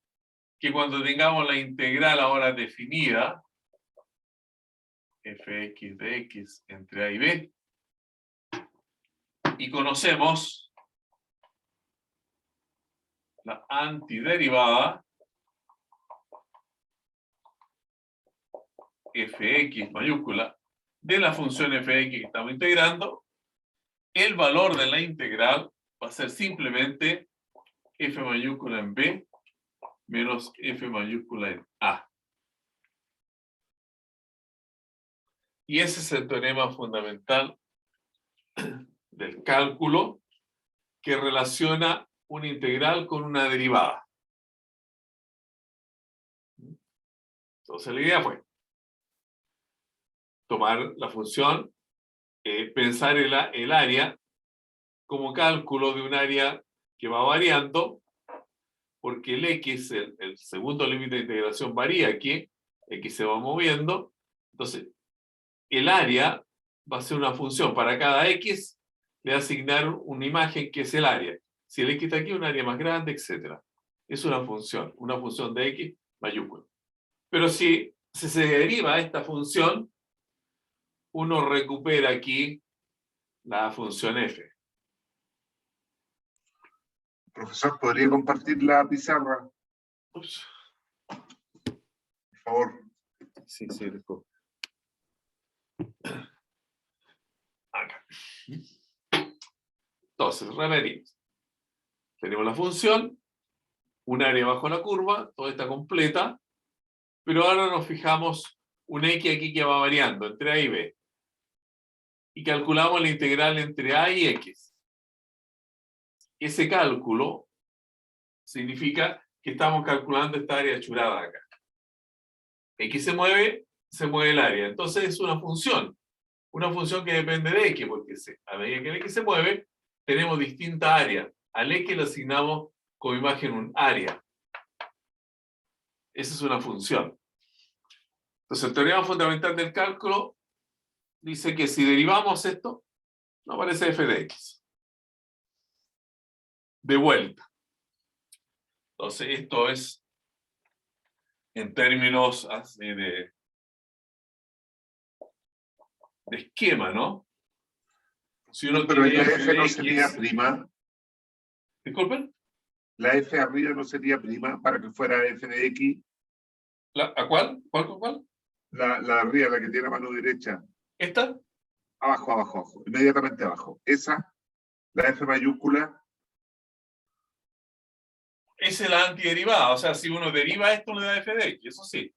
que cuando tengamos la integral ahora definida, fx de x entre a y b, y conocemos la antiderivada fx mayúscula de la función fx que estamos integrando, el valor de la integral va a ser simplemente f mayúscula en b menos f mayúscula en a. Y ese es el teorema fundamental del cálculo que relaciona una integral con una derivada. Entonces la idea fue tomar la función, pensar el área como cálculo de un área que va variando, porque el x, el segundo límite de integración varía aquí, x se va moviendo, entonces el área va a ser una función. Para cada x le va a asignar una imagen que es el área. Si el x está aquí, un área más grande, etc. Es una función de x mayúscula. Pero si se deriva esta función, uno recupera aquí la función f. Profesor, ¿podría compartir la pizarra? Ups. Por favor. Sí, disculpe. Acá. Entonces, repetimos. Tenemos la función, un área bajo la curva, toda está completa, pero ahora nos fijamos un x aquí que va variando entre a y b. y calculamos la integral entre a y x. Ese cálculo significa que estamos calculando esta área achurada acá. X se mueve el área. Entonces es una función que depende de x, porque a medida que el x se mueve, tenemos distintas áreas. Al x le asignamos como imagen un área. Esa es una función. Entonces el teorema fundamental del cálculo dice que si derivamos esto, no aparece f de x. De vuelta. Entonces esto es en términos así de esquema, ¿no? Si uno Pero tiene la f F de no x, sería prima. disculpen, La F arriba no sería prima para que fuera F de X. ¿a cuál? ¿Cuál? La arriba, la que tiene la mano derecha. ¿Esta? Abajo. Inmediatamente abajo. Esa, la F mayúscula. Esa es la antiderivada. O sea, si uno deriva esto, le da f de x. Eso sí.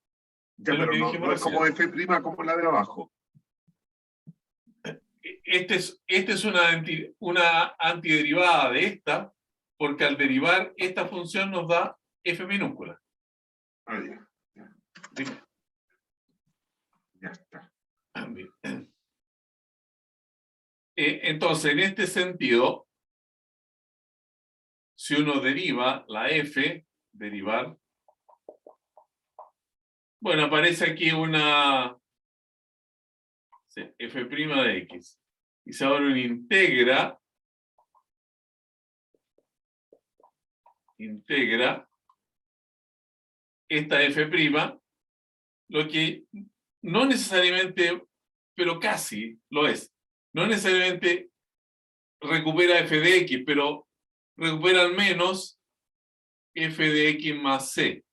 Ya, Es lo pero que no, dijimos no es como recién. F prima como la de abajo. Este es una antiderivada de esta, porque al derivar esta función nos da f minúscula. Ah, ya está. Entonces, en este sentido, si uno deriva la f, derivar, bueno, aparece aquí una f' de x. Y si ahora uno integra esta f', lo que no necesariamente, pero casi lo es. No necesariamente recupera f de x, pero recupera al menos f de x más c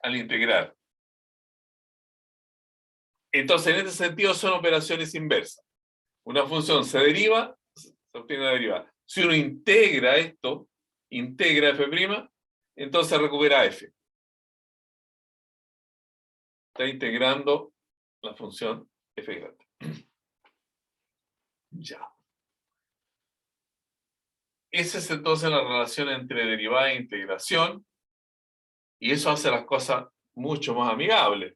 al integrar. Entonces, en este sentido, son operaciones inversas. Una función se deriva, se obtiene la derivada. Si uno integra esto, integra f', entonces recupera f. Está integrando la función f grande. Ya. Esa es entonces la relación entre derivada e integración, y eso hace las cosas mucho más amigables.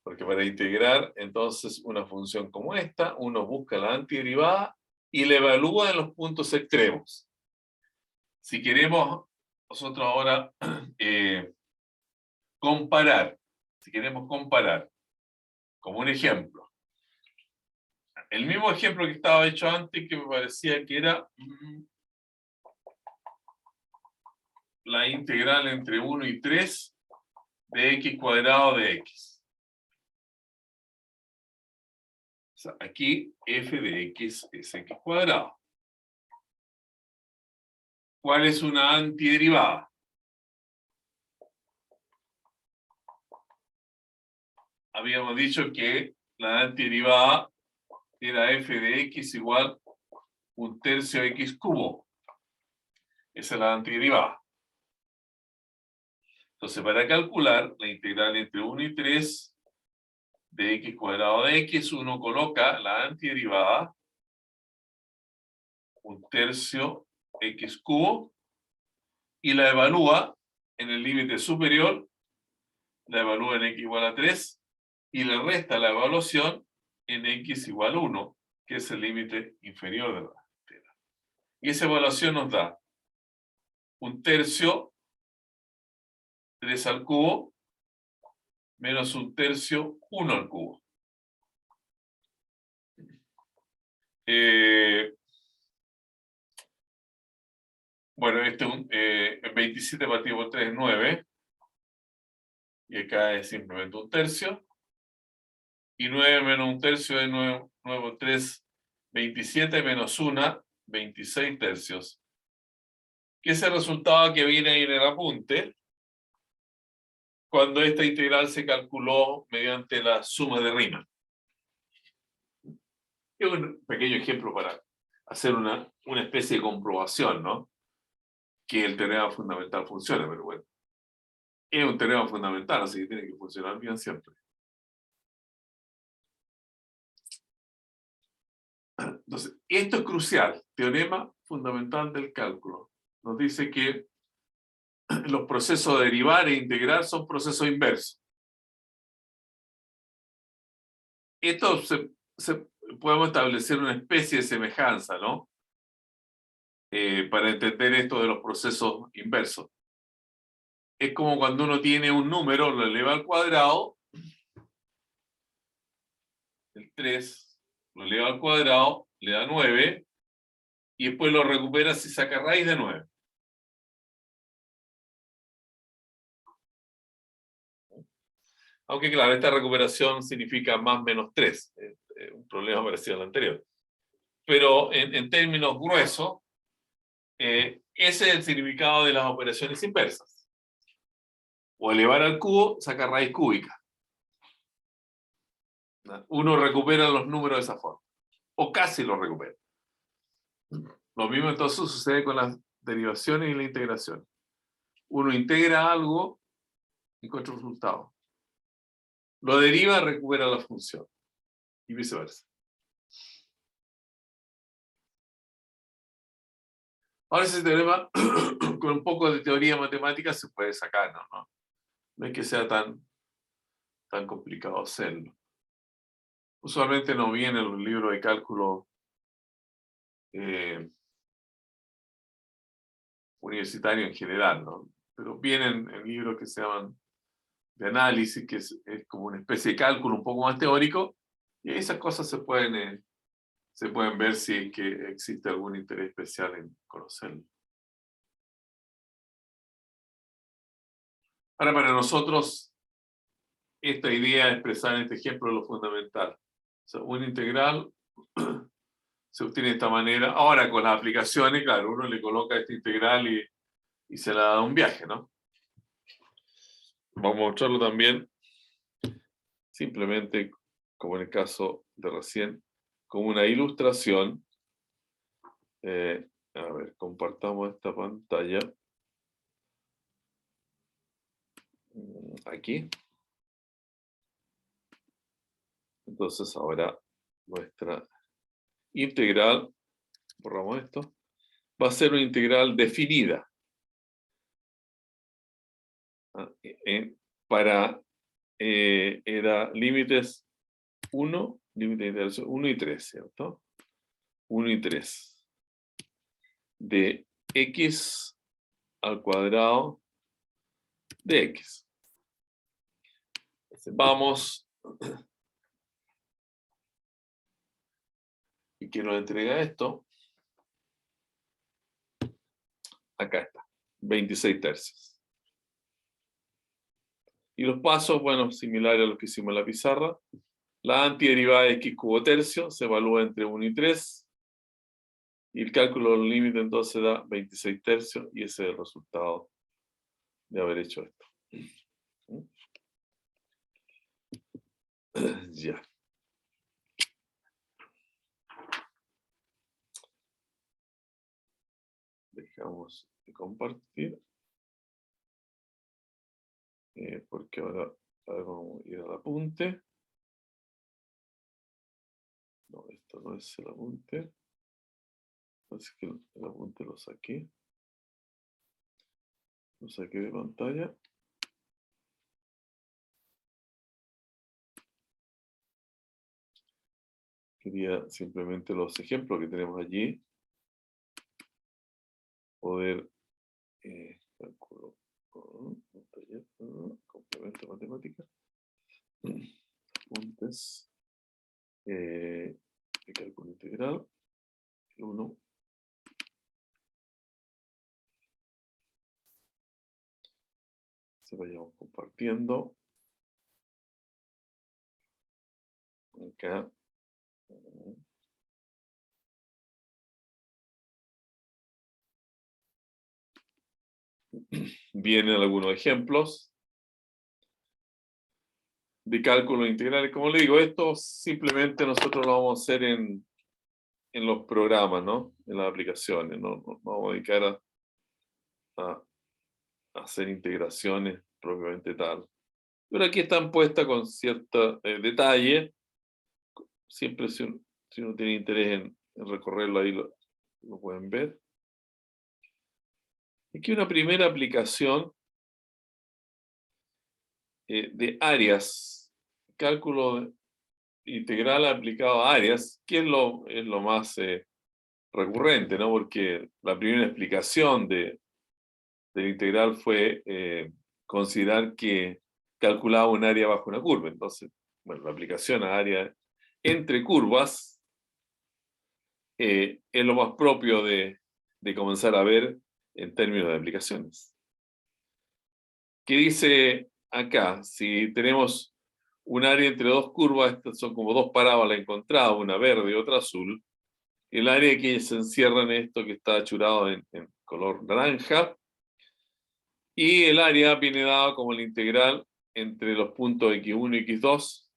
Porque para integrar entonces una función como esta, uno busca la antiderivada y la evalúa en los puntos extremos. Si queremos nosotros ahora comparar, como un ejemplo, el mismo ejemplo que estaba hecho antes, que me parecía que era la integral entre 1 y 3 de x cuadrado de x. O sea, aquí f de x es x cuadrado. ¿Cuál es una antiderivada? Habíamos dicho que la antiderivada era f de x igual 1/3 x cubo. Esa es la antiderivada. Entonces, para calcular la integral entre 1 y 3 de x cuadrado de x, uno coloca la antiderivada 1/3 x cubo y la evalúa en el límite superior, la evalúa en x igual a 3 y le resta la evaluación en x igual a 1, que es el límite inferior de la entera. Y esa evaluación nos da 1/3 3 al cubo menos 1/3 1 al cubo. Bueno, este es 27 partido por 3 es 9. Y acá es simplemente 1/3. Y 9 menos 1/3 es 9 por 3, 27 menos 1, 26 tercios. Que es el resultado que viene ahí en el apunte, cuando esta integral se calculó mediante la suma de Riemann. Es un pequeño ejemplo para hacer una especie de comprobación, ¿no? Que el teorema fundamental funciona, pero bueno. Es un teorema fundamental, así que tiene que funcionar bien siempre. Entonces, esto es crucial. Teorema fundamental del cálculo. Nos dice que los procesos de derivar e integrar son procesos inversos. Esto podemos establecer una especie de semejanza, ¿no? Para entender esto de los procesos inversos. Es como cuando uno tiene un número, lo eleva al cuadrado, el 3, lo eleva al cuadrado, le da 9, y después lo recupera si saca raíz de 9. Aunque claro, esta recuperación significa más menos 3, un problema parecido al anterior. Pero en términos gruesos, ese es el significado de las operaciones inversas. O elevar al cubo, sacar raíz cúbica. Uno recupera los números de esa forma. O casi los recupera. Lo mismo entonces sucede con las derivaciones y la integración. Uno integra algo y encuentra un resultado. Lo deriva, recupera la función. Y viceversa. Ahora ese teorema, con un poco de teoría matemática, se puede sacar, ¿no? No es que sea tan complicado hacerlo. Usualmente no viene en los libros de cálculo universitario en general, ¿no? Pero vienen en libros que se llaman de análisis, que es como una especie de cálculo un poco más teórico, y esas cosas se pueden ver si es que existe algún interés especial en conocerlo. Ahora, para nosotros, esta idea de expresar en este ejemplo es lo fundamental. O sea, una integral se obtiene de esta manera. Ahora, con las aplicaciones, claro, uno le coloca esta integral y se la da un viaje, ¿no? Vamos a mostrarlo también, simplemente, como en el caso de recién, como una ilustración. A ver, compartamos esta pantalla. Aquí. Entonces ahora nuestra integral, borramos esto, va a ser una integral definida. Era límites 1, límite de integración 1 y 3, ¿cierto? 1 y 3. De x al cuadrado de x. Entonces, vamos. ¿Y quién nos entrega esto? Acá está, 26 tercios. Y los pasos, bueno, similares a los que hicimos en la pizarra. La antiderivada de x cubo tercio se evalúa entre 1 y 3. Y el cálculo del límite entonces da 26 tercios, y ese es el resultado de haber hecho esto. Ya. Dejamos de compartir. Porque ahora vamos a ir al apunte. No, esto no es el apunte. Así que el apunte lo saqué. Lo saqué de pantalla. Quería simplemente los ejemplos que tenemos allí. Poder cálculo, complemento matemática. Apuntes. De cálculo integral. El 1. Se vayamos compartiendo. Acá. Vienen algunos ejemplos de cálculos integrales. Como le digo, esto simplemente nosotros lo vamos a hacer en los programas, ¿no? En las aplicaciones. No nos vamos a dedicar a hacer integraciones propiamente tal. Pero aquí están puestas con cierto detalle. Siempre Si uno tiene interés en recorrerlo ahí, lo pueden ver. Aquí una primera aplicación de áreas, cálculo integral aplicado a áreas, que es lo más recurrente, ¿no? Porque la primera explicación del integral fue considerar que calculaba un área bajo una curva. Entonces, bueno, la aplicación a área entre curvas es lo más propio de comenzar a ver en términos de aplicaciones. ¿Qué dice acá? Si tenemos un área entre dos curvas, estas son como dos parábolas encontradas, una verde y otra azul. El área que se encierra en esto que está achurado en color naranja. Y el área viene dado como la integral entre los puntos x1 y x2,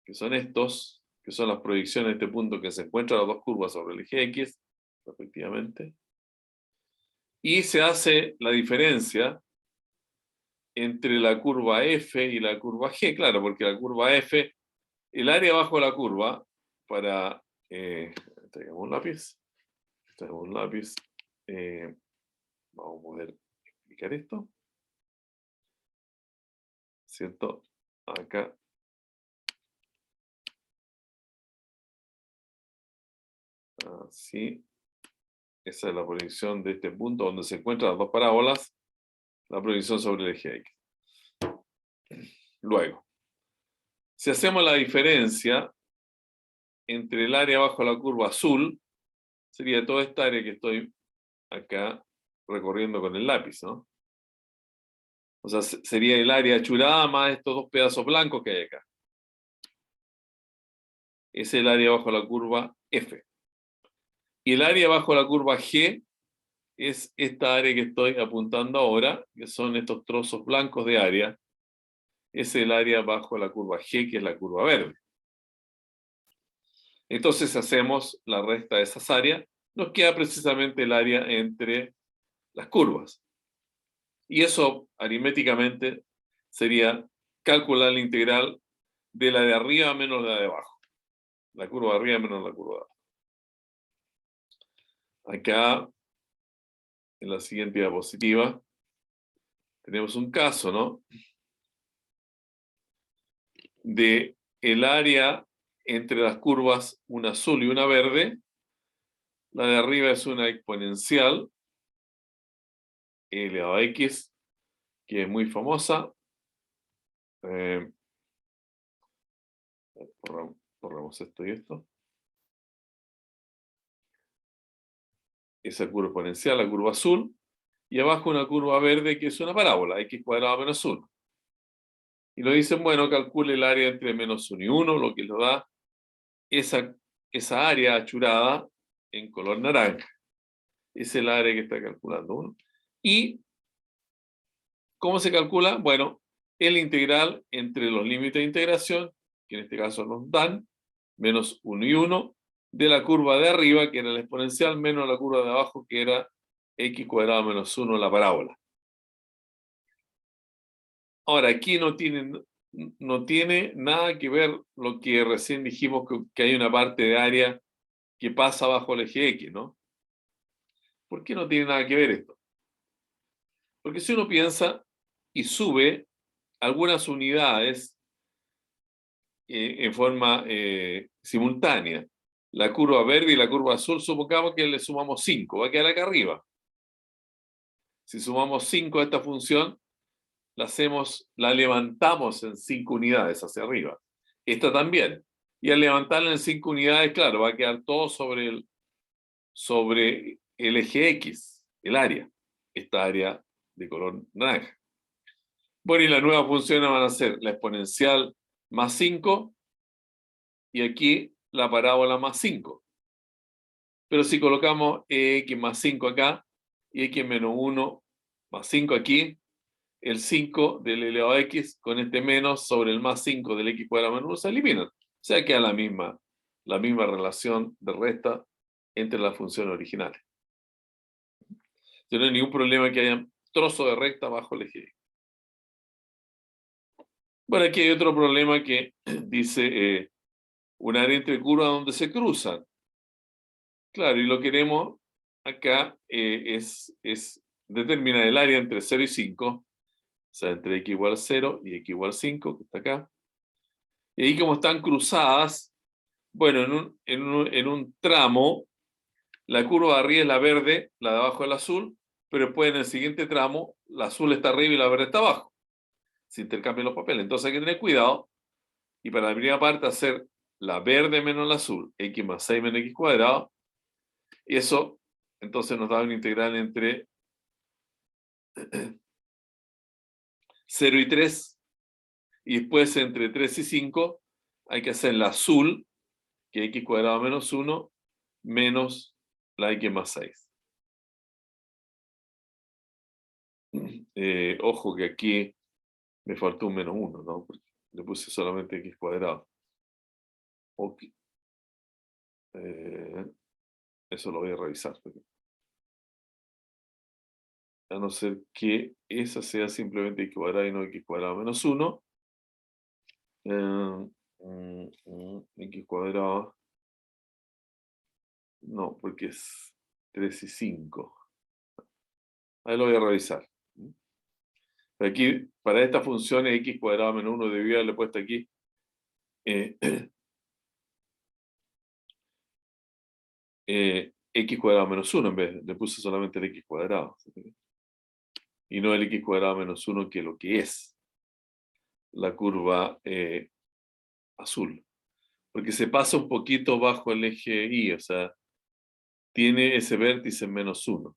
que son estos, que son las proyecciones de este punto que se encuentran las dos curvas sobre el eje X, respectivamente. Y se hace la diferencia entre la curva F y la curva G, claro, porque la curva F, el área bajo la curva, para, traigamos un lápiz, vamos a poder explicar esto, ¿cierto? Acá. Así. Esa es la proyección de este punto donde se encuentran las dos parábolas, la proyección sobre el eje X. Luego, si hacemos la diferencia entre el área bajo la curva azul, sería toda esta área que estoy acá recorriendo con el lápiz, ¿no? O sea, sería el área achurada más estos dos pedazos blancos que hay acá. Es el área bajo la curva F. Y el área bajo la curva G es esta área que estoy apuntando ahora, que son estos trozos blancos de área. Es el área bajo la curva G, que es la curva verde. Entonces hacemos la resta de esas áreas, nos queda precisamente el área entre las curvas. Y eso aritméticamente sería calcular la integral de la de arriba menos la de abajo. La curva de arriba menos la curva de abajo. Acá, en la siguiente diapositiva, tenemos un caso, ¿no? De el área entre las curvas, una azul y una verde. La de arriba es una exponencial, e elevado a x, que es muy famosa. Borramos esto y esto. Esa curva exponencial, la curva azul, y abajo una curva verde que es una parábola, x cuadrado menos 1. Y lo dicen, bueno, calcule el área entre menos 1 y 1, lo que nos da esa área achurada en color naranja. Es el área que está calculando uno. ¿Y cómo se calcula? Bueno, el integral entre los límites de integración, que en este caso nos dan, menos 1 y 1, de la curva de arriba, que era la exponencial, menos la curva de abajo, que era x cuadrado menos 1, la parábola. Ahora, aquí no tiene nada que ver lo que recién dijimos, que hay una parte de área que pasa bajo el eje X, ¿no? ¿Por qué no tiene nada que ver esto? Porque si uno piensa y sube algunas unidades en forma simultánea, la curva verde y la curva azul, supongamos que le sumamos 5, va a quedar acá arriba. Si sumamos 5 a esta función, la levantamos en 5 unidades hacia arriba. Esta también. Y al levantarla en 5 unidades, claro, va a quedar todo sobre el eje X, el área, esta área de color naranja. Bueno, y las nuevas funciones van a ser la exponencial más 5 y aquí la parábola más 5. Pero si colocamos x más 5 acá y x menos 1 más 5 aquí, el 5 del elevado a x con este menos sobre el más 5 del x cuadrado menos 1 se eliminan. O sea, queda la misma relación de resta entre las funciones originales. No hay ningún problema que haya trozo de recta bajo el eje. Bueno, aquí hay otro problema que dice un área entre curvas donde se cruzan. Claro, y lo que queremos acá es determinar el área entre 0 y 5, o sea, entre x igual a 0 y x igual a 5, que está acá. Y ahí como están cruzadas, bueno, en un tramo, la curva de arriba es la verde, la de abajo es la azul, pero después en el siguiente tramo, la azul está arriba y la verde está abajo. Se intercambian los papeles. Entonces hay que tener cuidado. Y para la primera parte hacer la verde menos la azul, x más 6 menos x cuadrado. Y eso, entonces nos da una integral entre 0 y 3. Y después entre 3 y 5 hay que hacer la azul, que es x cuadrado menos 1, menos la x más 6. Ojo que aquí me faltó un menos 1, ¿no? Porque le puse solamente x cuadrado. Ok. Eso lo voy a revisar. A no ser que esa sea simplemente x cuadrado y no x cuadrado menos 1. X cuadrado. No, porque es 3 y 5. Ahí lo voy a revisar. Aquí, para esta función x cuadrado menos 1 debía haberle puesto aquí x cuadrado menos 1 en vez, le puse solamente el x cuadrado. Y no el x cuadrado menos 1, que es lo que es la curva azul. Porque se pasa un poquito bajo el eje Y, o sea, tiene ese vértice en menos 1.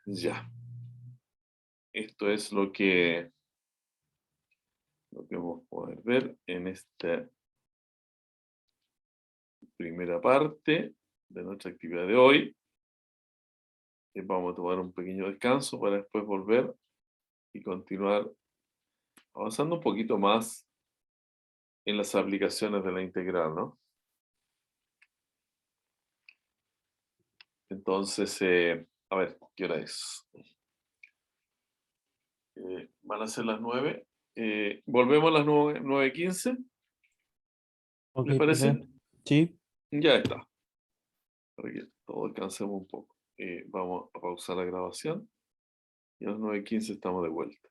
Ya. Esto es lo que vamos a poder ver en esta primera parte de nuestra actividad de hoy. Y vamos a tomar un pequeño descanso para después volver y continuar avanzando un poquito más en las aplicaciones de la integral, ¿no? Entonces, a ver, ¿qué hora es? Van a ser las 9. Volvemos a las 9:15. Ok, ¿Les parece? profe. Sí. Ya está. Para que todos descansemos un poco. Vamos a pausar la grabación. Y a las 9:15 estamos de vuelta.